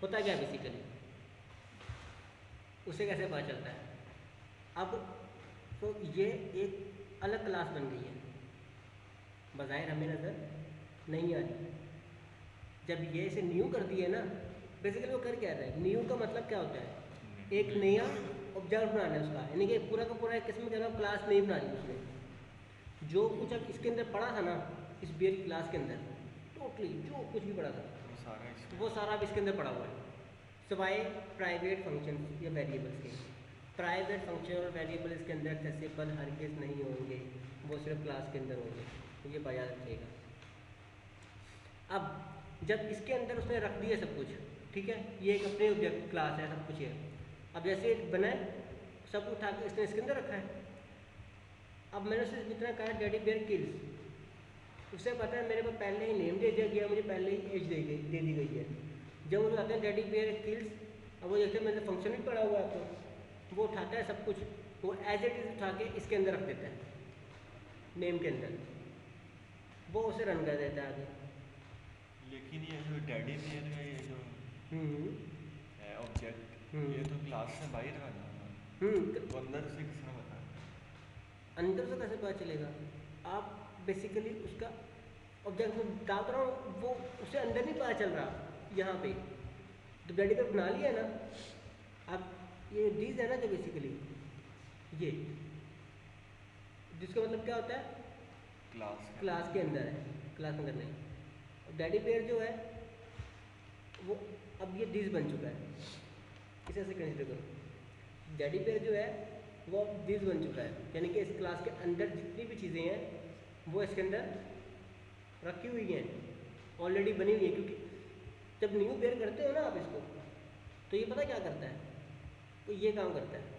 होता क्या बेसिकली, उसे कैसे पता चलता है? अब तो ये एक अलग क्लास बन गई है, बज़ाहिर हमें नज़र नहीं आ रही। जब ये इसे न्यू कर दिए ना, बेसिकली वो कर क्या रहा है, न्यू का मतलब क्या होता है, एक नया ऑब्जेक्ट बनाना है उसका, यानी कि पूरा का पूरा एक किस्म का क्लास नहीं बना दी उसने। जो कुछ अब इसके अंदर पढ़ा था ना, इस बियर की क्लास के अंदर टोटली जो कुछ भी पढ़ा था वो सारा अब इसके अंदर पढ़ा हुआ है, सिवाय प्राइवेट फंक्शन या वेरिएबल्स के। प्राइवेट फंक्शन और वेरिएबल इसके अंदर एक्सेसिबल हरगिज़ नहीं होंगे, वो सिर्फ क्लास के अंदर होंगे, तो ये याद रखिएगा। अब जब इसके अंदर उसने रख दिया सब कुछ, ठीक है, ये एक अपने ऑब्जेक्ट क्लास है, सब कुछ है। अब जैसे बना सब उठा के इसने इसके अंदर रखा है। अब मैंने उसे जितना कहा डैडी बियर किल्स, उससे पता है मेरे को पहले ही नेम दे दिया गया, मुझे पहले ही एज दे दी गई है। जब वो आते हैं डैडी बियर किल्स, अब वो देखते हैं मैंने फंक्शन भी पढ़ा हुआ है, तो वो उठाता है सब कुछ, वो एज इट इज उठा के इसके अंदर रख देता है नेम के अंदर, वो उसे रन कर देता है आगे। लेकिन ये जो डैडी बियर का ये जो है ऑब्जेक्ट, ये तो क्लास से बाहर का ना, तो अंदर से किस तरह बताया? अंदर से कैसे पता चलेगा? आप बेसिकली उसका ऑब्जेक्ट को डाल रहा हूँ, वो उसे अंदर नहीं पता चल रहा यहाँ पे, तो डैडी पर बना लिया ना। अब ये डीज है ना जो बेसिकली ये, जिसका मतलब क्या होता है क्लास के अंदर है, क्लास के अंदर नहीं। डैडी पेयर जो है वो अब ये डीज बन चुका है, इसे ऐसे कंसिडर करो। डैडी पेयर जो है वो अब डीज बन चुका है, यानी कि इस क्लास के अंदर जितनी भी चीज़ें हैं वो इसके अंदर रखी हुई हैं, ऑलरेडी बनी हुई है। क्योंकि जब न्यू पेयर करते हो ना आप इसको, तो ये पता क्या करता है, तो ये काम करता है।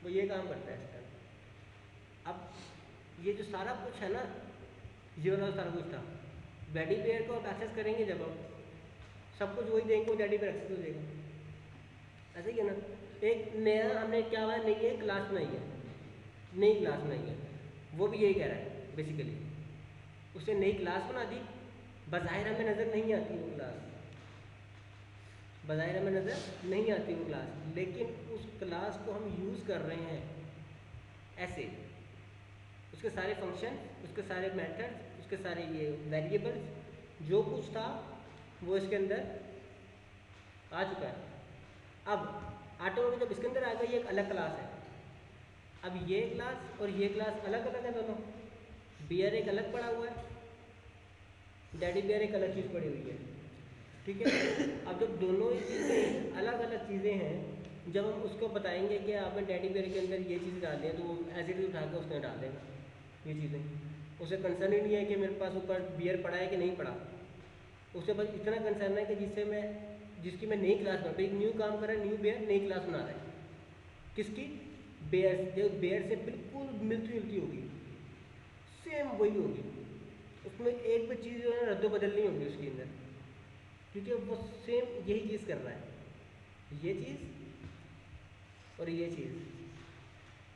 वो ये काम करता है इस टाइम। अब ये जो सारा कुछ है ना, ये वाला सारा कुछ था, डैडी पेयर को आप एक्सेस करेंगे जब आप सब कुछ वही देंगे, वो डैडी पेयर एक्सेस हो जाएगा। ऐसा ही है ना, एक नया हमने क्या हुआ, नई एक क्लास बनाई है, नई क्लास बनाई है, वो भी यही कह रहा है बेसिकली। उसने नई क्लास बना दी, बज़ाहिर हमें नज़र नहीं आती वो क्लास, बज़ाहिर हमें नज़र नहीं आती वो क्लास, लेकिन उस क्लास को हम यूज़ कर रहे हैं ऐसे, उसके सारे फंक्शन, उसके सारे मेथड, उसके सारे ये वेरिएबल्स, जो कुछ था वो इसके अंदर आ चुका है। अब ऑटोमेटिक जब इसके अंदर आ गया, ये एक अलग क्लास है। अब ये क्लास और ये क्लास अलग अलग है दोनों, बियर एक अलग पड़ा हुआ है, डैडी बियर एक अलग चीज़ पड़ी हुई है, ठीक है। अब जब दोनों ही चीज़ें अलग अलग चीज़ें हैं, जब हम उसको बताएंगे कि आपने डैडी बियर के अंदर ये चीज़ डाल दी है, तो वो ऐसे ही उठा के उसने डाल देगा ये चीज़ें। उसे कंसर्न ही नहीं है कि मेरे पास ऊपर बियर पड़ा है कि नहीं पड़ा, उसे बस इतना कंसर्न है कि जिसकी मैं नई क्लास बना, एक न्यू काम कर रहा है, न्यू बियर नई क्लास बना रहा है, किसकी, बेयर, जो बेयर से बिल्कुल मिलती जुलती होगी, सेम वही होगी, उसमें एक भी चीज़ जो है रद्दो बदल नहीं होगी उसके अंदर, क्योंकि वो सेम यही चीज़ कर रहा है, ये चीज़ और ये चीज़,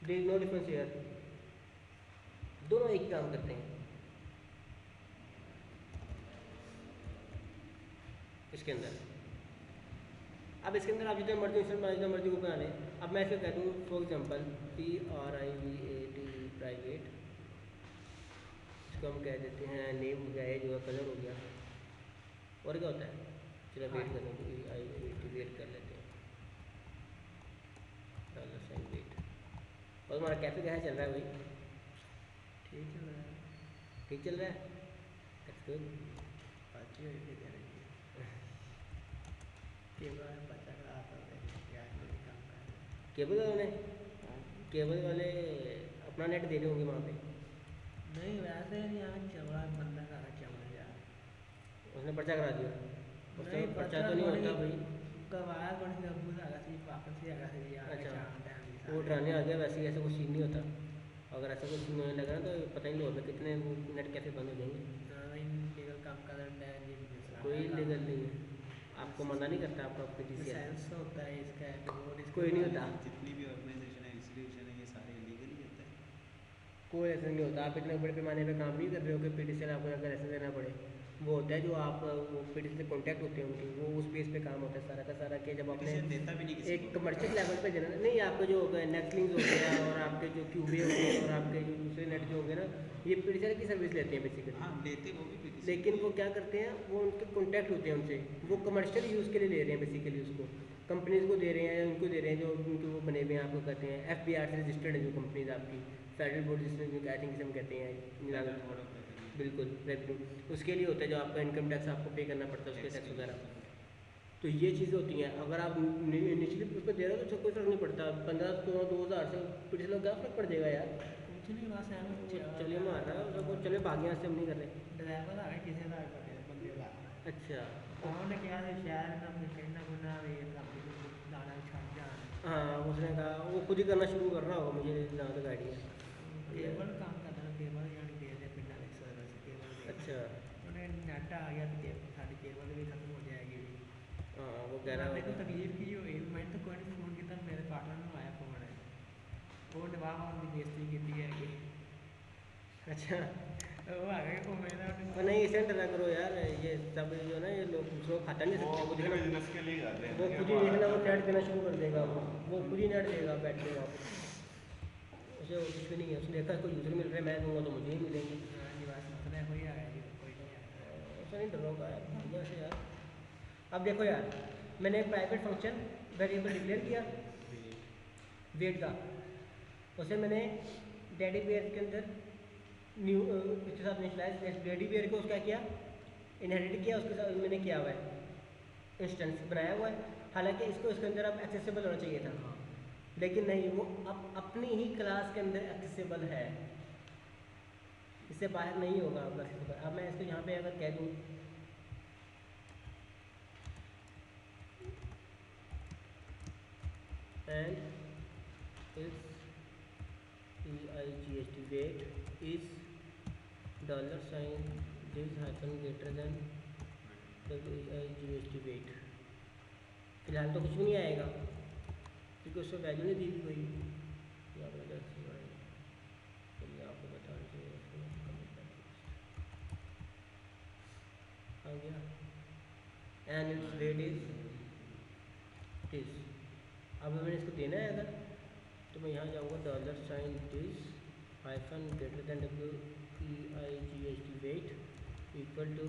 there is no difference here, दोनों एक ही काम करते हैं। इसके अंदर अब इसके अंदर आप जितने मर्जी इंस्टेंट बना, जितना मर्जी वो बना लें। अब मैं ऐसे कह दूँ फॉर एग्जांपल PRIVAT प्राइवेट, इसको हम कह देते हैं नेम हो गया, एज हो गया, कलर हो गया, और क्या होता है, चलो वेट करने को वेट कर लेते हैं, डॉलर साइन वेट। और हमारा कैफे कैसा चल रहा है भाई? ठीक चल रहा है। ठीक चल रहा है, दैट्स गुड। पार्टी हुई थी तेरे की केबल में बचा रहा था यार, मेरे काम कर रहे केबल वाले केबल वाले अपना नेट दे रहे होंगे वहाँ पे, नहीं वैसे नहीं, यहाँ चवड़ा बंदा का चवड़ा यार, उसने पर्चा करा दिया, उससे नहीं पर्चा तो नहीं होता भाई। करवाया कौन सी अब बुला रहा थी वापस ही आ रहा था यार। अच्छा वो डराने आ गया, वैसे ऐसा कुछ सीन नहीं होता, अगर ऐसा कुछ सीन होने लगा ना तो पता ही नहीं होगा कितने वो नेट कैसे बंद हो जाएंगे। लीगल काम का है कोई लीगल नहीं है, आपको मना नहीं करता, आपका PTCL लाइसेंस होता है इसका, और कोई नहीं होता, जितनी भी ऑर्गेनाइजेशन है, इंस्टीट्यूशन है, ये सारे इलीगल ही होते हैं। कोई ऐसा नहीं होता। आप इतने बड़े पैमाने पे काम नहीं कर रहे हो कि PTCL आपको अगर ऐसे देना पड़े। वो होता है जो आप वो PTCL से कॉन्टैक्ट होते हैं उनकी, वो उस बेस पे काम होता है सारा का सारा, कि जब आपने PTCL देता भी नहीं किसी एक को। कमर्शियल लेवल पे देना नहीं, आपके जो नेटलिंक्स हो गया और आपके जो क्यूबे हो गए और आपके जो दूसरे नेट जो होंगे ना, ये PTCL की सर्विस लेते हैं बेसिकली। हाँ लेते वो भी PTCL। लेकिन वो क्या करते हैं, वो उनके कॉन्टैक्ट होते हैं उनसे, वो कमर्शियल यूज़ के लिए ले रहे हैं बेसिकली, उसको कंपनीज को दे रहे हैं, उनको दे रहे हैं जो उनके वो बने हुए हैं, आपको कहते हैं FBR से रजिस्टर्ड है जो कंपनीज आपकी, फेडरल बोर्ड जिसमें जो आई थिंक हम कहते हैं, बिल्कुल रेवेन्यू, उसके लिए होता है जो आपका इनकम टैक्स आपको पे करना पड़ता है, उसके टैक्स वगैरह। तो ये चीज़ें होती हैं। अगर आप निचली पे दे रहे हो तो कोई फ़र्क नहीं पड़ता, 1500-2000 से PTCL क्या फ़र्क पड़ जाएगा यार, कुछ नहीं बस चलिए मार रहा है उसको, चले भाग्य से हम नहीं कर रहे। ड्राइवर आ गए किसी का बंदे का, अच्छा उन्होंने क्या शहर में अपने कहना गुना वे दाना छड़ जान हाँ, उसने कहा वो खुद ही करना शुरू कर रहा होगा, मुझे जहाँ तक आइडिया। केबल काम करता है, केबल यानी दे दे पिंडा में सर्विस केबल। अच्छा उन्हें नेट आ गया तो सारी केबल भी खत्म हो जाएगी। हाँ वो कह रहा मेरे को होगा। तकलीफ की हुई, मैं तो कोई नहीं फ़ोन किया, मेरे पार्टनर ने आया फ़ोन है, वो नवाब वाली बेइज्जती की है। अच्छा वो आ गए वो मेरा तो नहीं, इसे डरा करो यार, ये सब जो है ना ये लोग दूसरों को खाता नहीं वो सकते, अपने बिजनेस के लिए करते हैं। वो खुद ही देखना, वो नेट देना शुरू कर देगा, वो खुद ही नेट देगा बैठ के वहाँ पे, उसे वो कुछ भी नहीं है, उसने देखा कोई यूज़र मिल रहा है, मैं दूंगा तो मुझे ही मिलेंगे, मतलब कोई आ गया कोई नहीं आया। ऐसा नहीं डर होगा यार बढ़िया से यार। अब देखो यार, मैंने एक प्राइवेट फंक्शन वेरिएबल डिक्लेयर किया वेट का, उसे मैंने डैडी बेयर के अंदर न्यू इसके साथ इनिशियलाइज, डैडी बेयर को उसका किया इनहेरिट किया, उसके साथ मैंने किया हुआ है इंस्टेंस बनाया हुआ है। हालांकि इसको इसके अंदर अब एक्सेसिबल होना चाहिए था, लेकिन नहीं, वो अब अपनी ही क्लास के अंदर एक्सेसिबल है, इससे बाहर नहीं होगा आपका एक्सेसिबल। अब मैं इसको यहाँ पे अगर कह दूँ and its EIGHT weight is dollar sign this hyphen greater than EIGHT weight, फिलहाल तो कुछ भी नहीं आएगा क्योंकि उसको वैल्यू नहीं दी कोई, चलिए आपको बता आ गया and its weight is अब मैंने इसको देना है अगर, तो मैं यहाँ जाऊँगा dollar sign this hyphen greater than WEIGHT weight equal to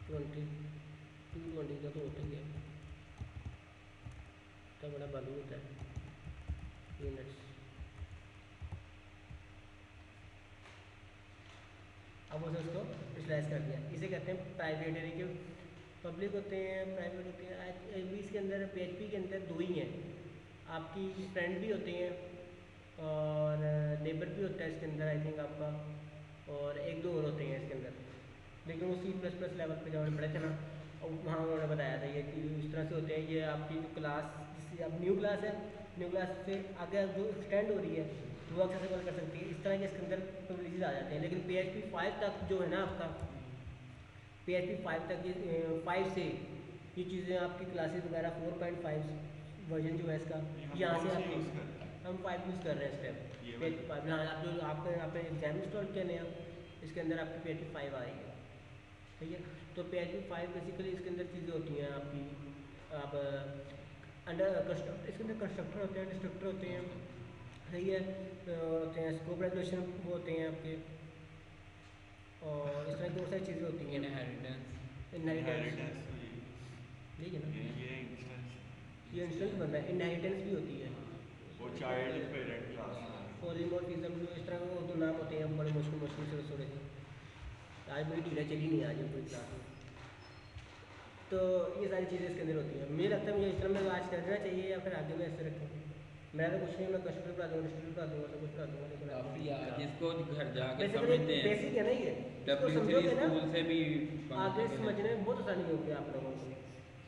220 का तो होता ही है, तो बड़ा बालू होता है यूनिट्स। अब उसे उसको स्लाइस कर दिया, इसे कहते हैं प्राइवेट एरिया के पब्लिक होते हैं, प्राइवेट होते हैं। इसके अंदर PHP के अंदर दो ही हैं, आपकी फ्रेंड भी होते हैं और नेबर भी होता है इसके अंदर आई थिंक आपका, और एक दो और होते हैं इसके अंदर, लेकिन वो C++ लेवल पे जब पढ़े थे ना, और वहाँ उन्होंने बताया था ये कि इस तरह से होते हैं। ये आपकी जो क्लास, जिससे अब न्यू क्लास है, न्यू क्लास से आगे जो एक्सटेंड हो रही है वो एक्सेसिबल कर सकती है, इस तरह के इसके अंदर प्रिविलेजेस आ जाते हैं। लेकिन PHP 5 तक जो है ना आपका, PHP 5 तक 5 से ये चीज़ें आपकी क्लासेस वगैरह 4.5 वर्जन जो है इसका यहाँ से आपकी हम 5 यूज़ कर रहे हैं स्टेप PHP 5। हाँ, आप जो आपका यहाँ पे एग्जाम इंस्टॉल किया नया, इसके अंदर आपकी PHP 5 आ रही है, ठीक है। तो PHP 5 बेसिकली इसके अंदर चीज़ें होती हैं आपकी, आप इसके अंदर कंस्ट्रक्टर होते हैं, डिस्ट्रक्टर होते हैं, सही है, होते हैं स्कोप रेगुलेशन वो होते हैं आपके, और इस तरह की बहुत सारी चीज़ें होती हैं। इनहेरिटेंस ठीक है ना, ये इंस्टेंस बन रहा है, इनहेरिटेंस भी होती है, वो चाइल्ड पेरेंट क्लास, पॉलीमॉर्फिज्म जो इस तरह के तो नाम होते हैं बड़े मुश्किल से थोड़े से, आज मेरी ढीला चली नहीं आज पूरी क्लास में। तो ये सारी चीज़ें इसके अंदर होती हैं। मुझे लगता है मुझे इस तरह में आज करना चाहिए या फिर आगे में ऐसे रखें। मैं तो कुछ नहीं, मैं कंप्यूटर पढ़ा दूँगा, डिस्ट्रीब्यूट पढ़ा दूँगा, सब कुछ पढ़ा दूँगा, लेकिन काफ़ी जिसको घर जाके बेसिकली समझते हैं बेसिक है ना, ये इसको W3 समझोगे ना स्कूल से भी आगे समझने में बहुत आसानी होगी आप लोगों को,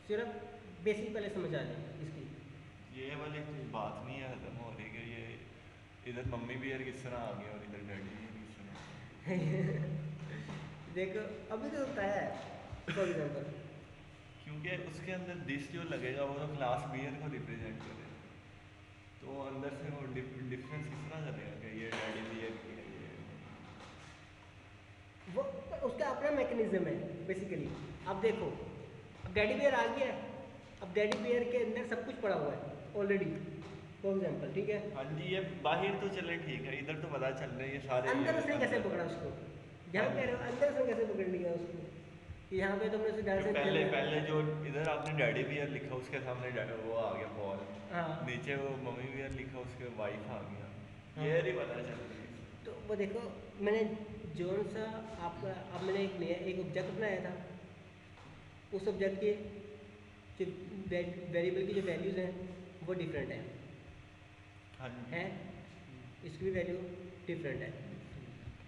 सिर्फ बेसिक पहले समझ आ जाएगी इसकी। ये वाली बात नहीं है खत्म हो रही कि ये इधर मम्मी भी यार किस तरह आ गया और इधर डैडी भी किस तरह देखो अभी तो होता है फॉर एग्जाम्पल, क्योंकि उसके अंदर दिस जो लगेगा वो तो क्लास बियर को रिप्रेजेंट करेगा, तो अंदर से वो डिफरेंस किस तरह करेगा कि ये डैडी बियर की है, ये वो उसका अपना मैकेनिज्म है बेसिकली। अब देखो, अब डैडी बियर आ गया, अब डैडी बियर के अंदर सब कुछ पड़ा हुआ है ऑलरेडी, फॉर एग्जाम्पल, ठीक है। हाँ जी, ये बाहर तो चले ठीक है, इधर तो पता चल रहा है ये सारे अंदर उसने कैसे पकड़ा उसको, यहाँ पे अंदर से कैसे पकड़ लिया उसको, यहाँ पे तुमने उसे डायरेक्ट पहले जो इधर आपने डैडी बियर लिखा उसके सामने वो आ गया बॉल, हाँ, नीचे वो मम्मी बियर लिखा उसके वाइफ आ गया, हाँ। ये नहीं पता चल रही। तो वो देखो मैंने जोन सा आपका, अब मैंने एक नया एक ऑब्जेक्ट बनाया था, उस ऑब्जेक्ट के जो वेरिएबल की जो वैल्यूज़ हैं वो डिफरेंट है, हाँ जी, है इसकी भी वैल्यू डिफरेंट है।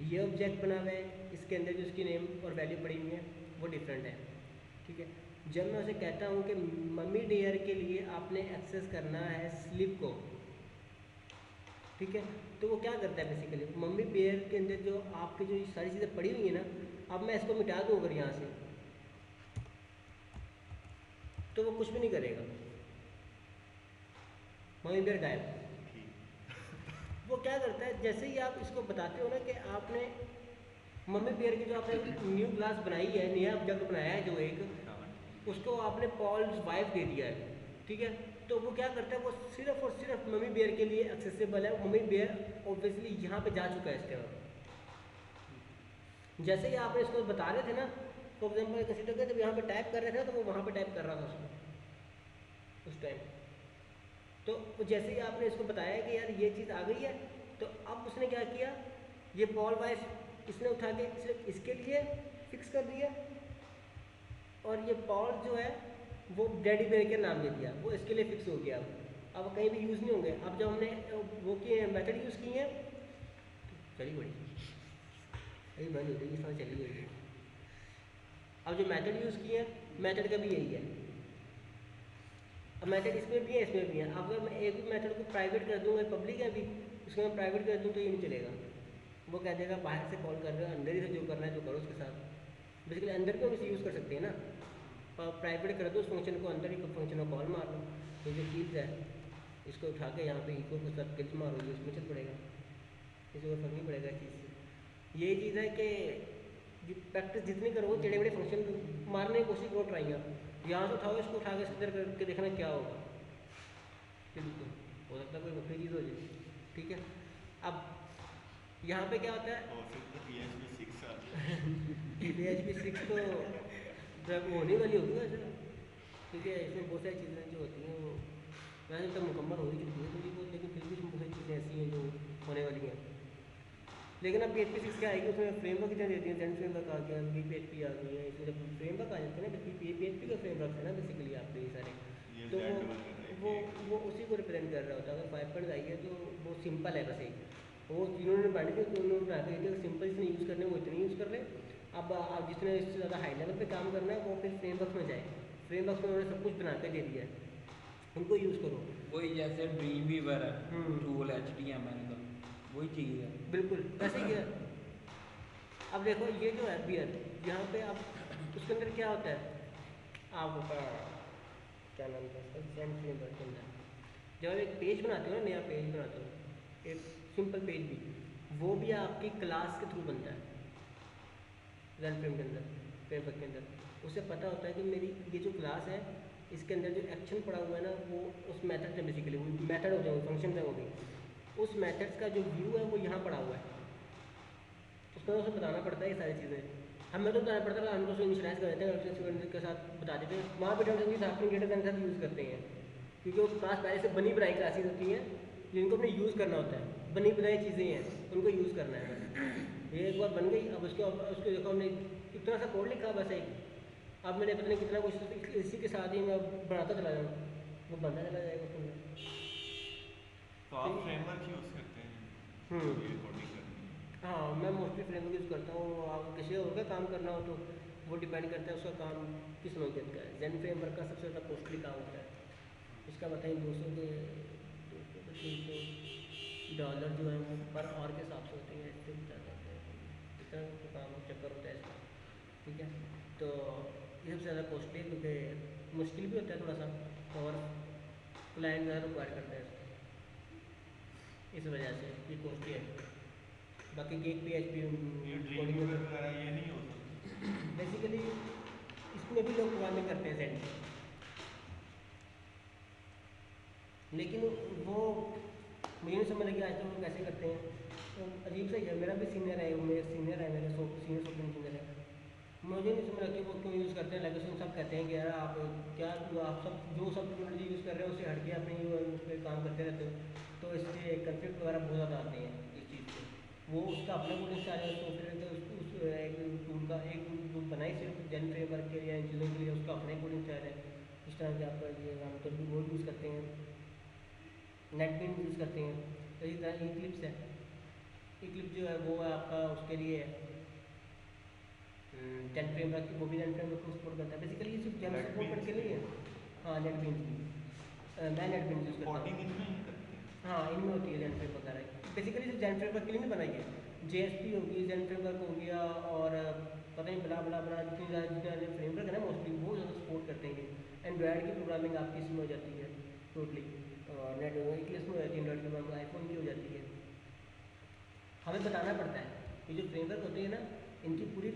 ये ऑब्जेक्ट बना हुआ है, इसके अंदर जो उसकी नेम और वैल्यू पड़ी हुई है वो डिफरेंट है, ठीक है। जब मैं उसे कहता हूँ कि मम्मी डियर के लिए आपने एक्सेस करना है स्लिप को, ठीक है, तो वो क्या करता है बेसिकली, मम्मी बियर के अंदर जो आपकी जो सारी चीज़ें पड़ी हुई है ना, अब मैं इसको मिटा दूँ अगर यहाँ से, तो वो कुछ भी नहीं करेगा, मम्मी बियर गायब। वो क्या करता है, जैसे ही आप इसको बताते हो ना कि आपने मम्मी बियर की जो आपने न्यू क्लास बनाई है, नया ऑब्जेक्ट बनाया है जो एक, उसको आपने पॉल्स वाइफ दे दिया है, ठीक है, तो वो क्या करता है, वो सिर्फ और सिर्फ मम्मी बियर के लिए एक्सेसिबल है। मम्मी बियर ऑब्वियसली यहाँ पे जा चुका है इसके बाद, जैसे ही आपने इसको बता रहे थे ना, फॉर एग्जाम्पल कंसिडर करें जब यहाँ पे टाइप कर रहे थे ना, तो वो वहाँ पे टाइप कर रहा था उसको उस टाइम, तो जैसे ही आपने इसको बताया कि यार ये चीज़ आ गई है, तो अब उसने क्या किया, ये पॉल वाइस इसने उठा के सिर्फ इसके लिए फिक्स कर दिया, और ये पॉल जो है वो डैडी बेयर के नाम दे दिया, वो इसके लिए फिक्स हो गया। अब कहीं भी यूज़ नहीं होंगे। अब जब हमने वो किए मेथड यूज़ किए हैं, चली बड़ी अभी बंद हो गई, इस तरह चली गई। अब जो मेथड यूज़ किए हैं, मेथड का भी यही है। अब मेथड इसमें भी है, इसमें भी है। अब अगर मैं एक भी मेथड को प्राइवेट कर दूँगा, पब्लिक है अभी, उसको मैं प्राइवेट कर दूँ तो ये नहीं चलेगा, वो कह देगा बाहर से कॉल कर रहे हो, अंदर ही से जो करना है जो करो उसके साथ। बेसिकली अंदर भी हम इसे यूज़ कर सकते हैं ना, और प्राइवेट कर दो उस फंक्शन को, अंदर ही फंक्शन को कॉल मार लो, तो जो कीज है इसको उठा के यहाँ पे इको के साथ क्लिक मारो, ये उसमें चल पड़ेगा, इसे कोई फर्क नहीं पड़ेगा इस चीज़ से। यही चीज़ है कि प्रैक्टिस जितनी करो, टेढ़े बड़े फंक्शन मारने की कोशिश करो, ट्राई आप यहाँ से उठाओ, इसको उठा के इधर करके देखना क्या होगा, बिल्कुल हो सकता है कोई वक्री चीज़ हो जाए, ठीक है। अब यहाँ पे क्या होता है, PHP 6 तो जब होने वाली होगी वैसे, ठीक है, इसमें बहुत सारी चीज़ें जो होती हैं वो वैसे तो मुकम्मल हो ही चुकी है थोड़ी बहुत, लेकिन फिर भी बहुत सारी चीज़ें ऐसी हैं जो होने वाली हैं। लेकिन अब PHP 6 क्या आएगी, उसमें फ्रेमवर्क इतने देती हैं, जेंट फ्रेमवर्क आ गया, PHP आ गई है, इसमें जब फ्रेमवर्क आ जाते हैं ना, PHP का फ्रेमवर्क है ना बेसिकली आपके ये सारे, तो वो उसी को रिप्रेजेंट कर रहा होता है। अगर 5 आई है तो वो सिंपल है, बस एक वो जिन्होंने बनाई थी तो उन्होंने बना के सिंपल इसने यूज़ करने वो इतने यूज़ कर रहे हैं। अब जिसने इससे ज़्यादा हाई लेवल पे काम करना है वो फिर फ्रेमवर्क में जाए, फ्रेमवर्क में उन्होंने सब कुछ बना के दे दिया है, उनको यूज़ करो। वही जैसे ड्रीम वीवर है, टूल HTML का वही चीज़ है, बिल्कुल वैसे ही है। अब देखो ये जो है बियर, यहाँ पे आप उसके अंदर क्या होता है आपका, क्या नाम था उसका, जेन फ्रेमवर्क के अंदर जब आप एक पेज बनाते हो ना, नया पेज बनाते हो, एक सिंपल पेज भी, वो भी आपकी क्लास के थ्रू बनता है जेन फ्रेम के अंदर, फ्रेमवर्क के अंदर। उसे पता होता है कि मेरी ये जो क्लास है इसके अंदर जो एक्शन पड़ा हुआ है ना, वो उस मेथड से बेसिकली, वो मेथड होते हैं, फंक्शन है, वो भी उस मेथड्स का जो व्यू है वो यहाँ पड़ा हुआ है। उसको उसे बताना पड़ता है ये सारी चीज़ें। हमें तो बताना पड़ता है, हम तो उसको इनिशियलाइज कर देते हैं, स्टूडेंट के साथ बता देते हैं। वहाँ पर डेटा साइंस अपने डेटा साइंस साथ यूज़ करते हैं, क्योंकि वो क्लास पहले से बनी बनाई क्लासेस होती हैं जिनको अपने यूज़ करना होता है। बनी बनाई चीज़ें हैं, उनको यूज़ करना है। ये एक बार बन गई, अब उसको देखो हमने इतना सा कोड लिखा बस एक, अब मैंने पता नहीं कितना कुछ इसी के साथ ही मैं बनाता चला जाऊँ, वो बनता चला जाएगा उसके अंदर। तो आप फ्रेमवर्क यूज़ करते हैं ये कोडिंग करने में? हाँ, मैं मोस्टली फ्रेमवर्क यूज़ करता हूँ। आप किसी और का काम करना हो तो वो डिपेंड करता है उसका काम किस नौकियत का है। जेन फ्रेमवर्क का सबसे ज़्यादा कॉस्टली काम होता है, इसका बताएं $200 जो है वो पर आवर के हिसाब से होते हैं, इससे भी ज़्यादा होते हैं, इतना तो काम चक्कर होता है इसका। ठीक है, तो ये सबसे ज़्यादा कॉस्टली, क्योंकि मुश्किल भी होता है थोड़ा सा, और क्लाइंट ज़्यादा रिक्वायर करता है इसको, इस वजह से ये कॉस्टली है। बाकी केक PHP ये ड्रीमवीवर वगैरह ये नहीं हो सकता? बेसिकली इसमें भी लोग प्रोग्रामिंग करते हैं सेंड, लेकिन वो मुझे नहीं समझ लगी आज तक वो कैसे करते हैं। तो अजीब सा ही है। मेरा भी सीनियर है, वो मेरे सीनियर है, मेरे सीनियर सॉफ्टवेयर इंजीनियर है, मुझे नहीं समझ लगती वो क्यों यूज़ करते हैं। लेकिन सब कहते हैं कि यार आप क्या, आप सब जो सब टेक्नोलॉजी यूज़ कर रहे हो उससे हट के अपनी उस पर काम करते रहते हो, तो इससे कन्फ्लिक्ट वगैरह बहुत ज़्यादा आते हैं इस चीज़ से। वो उसका अपना कोडिंग स्टाइल है सॉफ्टवेयर के, उस एक टूल का एक टूल बनाई सिर्फ जेन फ्रेमवर्क के लिए, इन चीज़ों के लिए, उसका अपना ही कोडिंग स्टाइल है। इस तरह के आपका ये हम तो वो यूज़ करते हैं, नेटबीन्स यूज़ करते हैं। तो इसी तरह इक्लिप्स है, इक्लिप्स जो है वो है आपका उसके लिए जेन फ्रेमवर्क, वो भी जेन फ्रेमवर्क को सपोर्ट करता है। बेसिकली ये सिर्फ जेन सपोर्ट करके नहीं है। हाँ, नेटबीन्स भी मैं नेटबीन्स यूज़ करता कोडिंग हूँ। इनमें ही करते हैं? हाँ, इनमें होती है जेन फ्रेमवर्क वगैरह। बेसिकली सिर्फ जेन फ्रेमवर्क के लिए नहीं बनाई है। JSP होगी, जेन फ्रेमवर्क हो गया, और पता नहीं बला बला बला जितने फ्रेमवर्क है ना मोस्टली वो ज़्यादा सपोर्ट करते हैं। एंड्रॉयड की प्रोग्रामिंग आपकी इसमें हो जाती है टोटली, और नेट इक्लिप्स में हो जाती है, एंड्रॉयड की प्रोग्रामिंग आईफोन की हो जाती है। हमें बताना पड़ता है, ये जो फ्रेमवर्क होते हैं ना, इनकी पूरी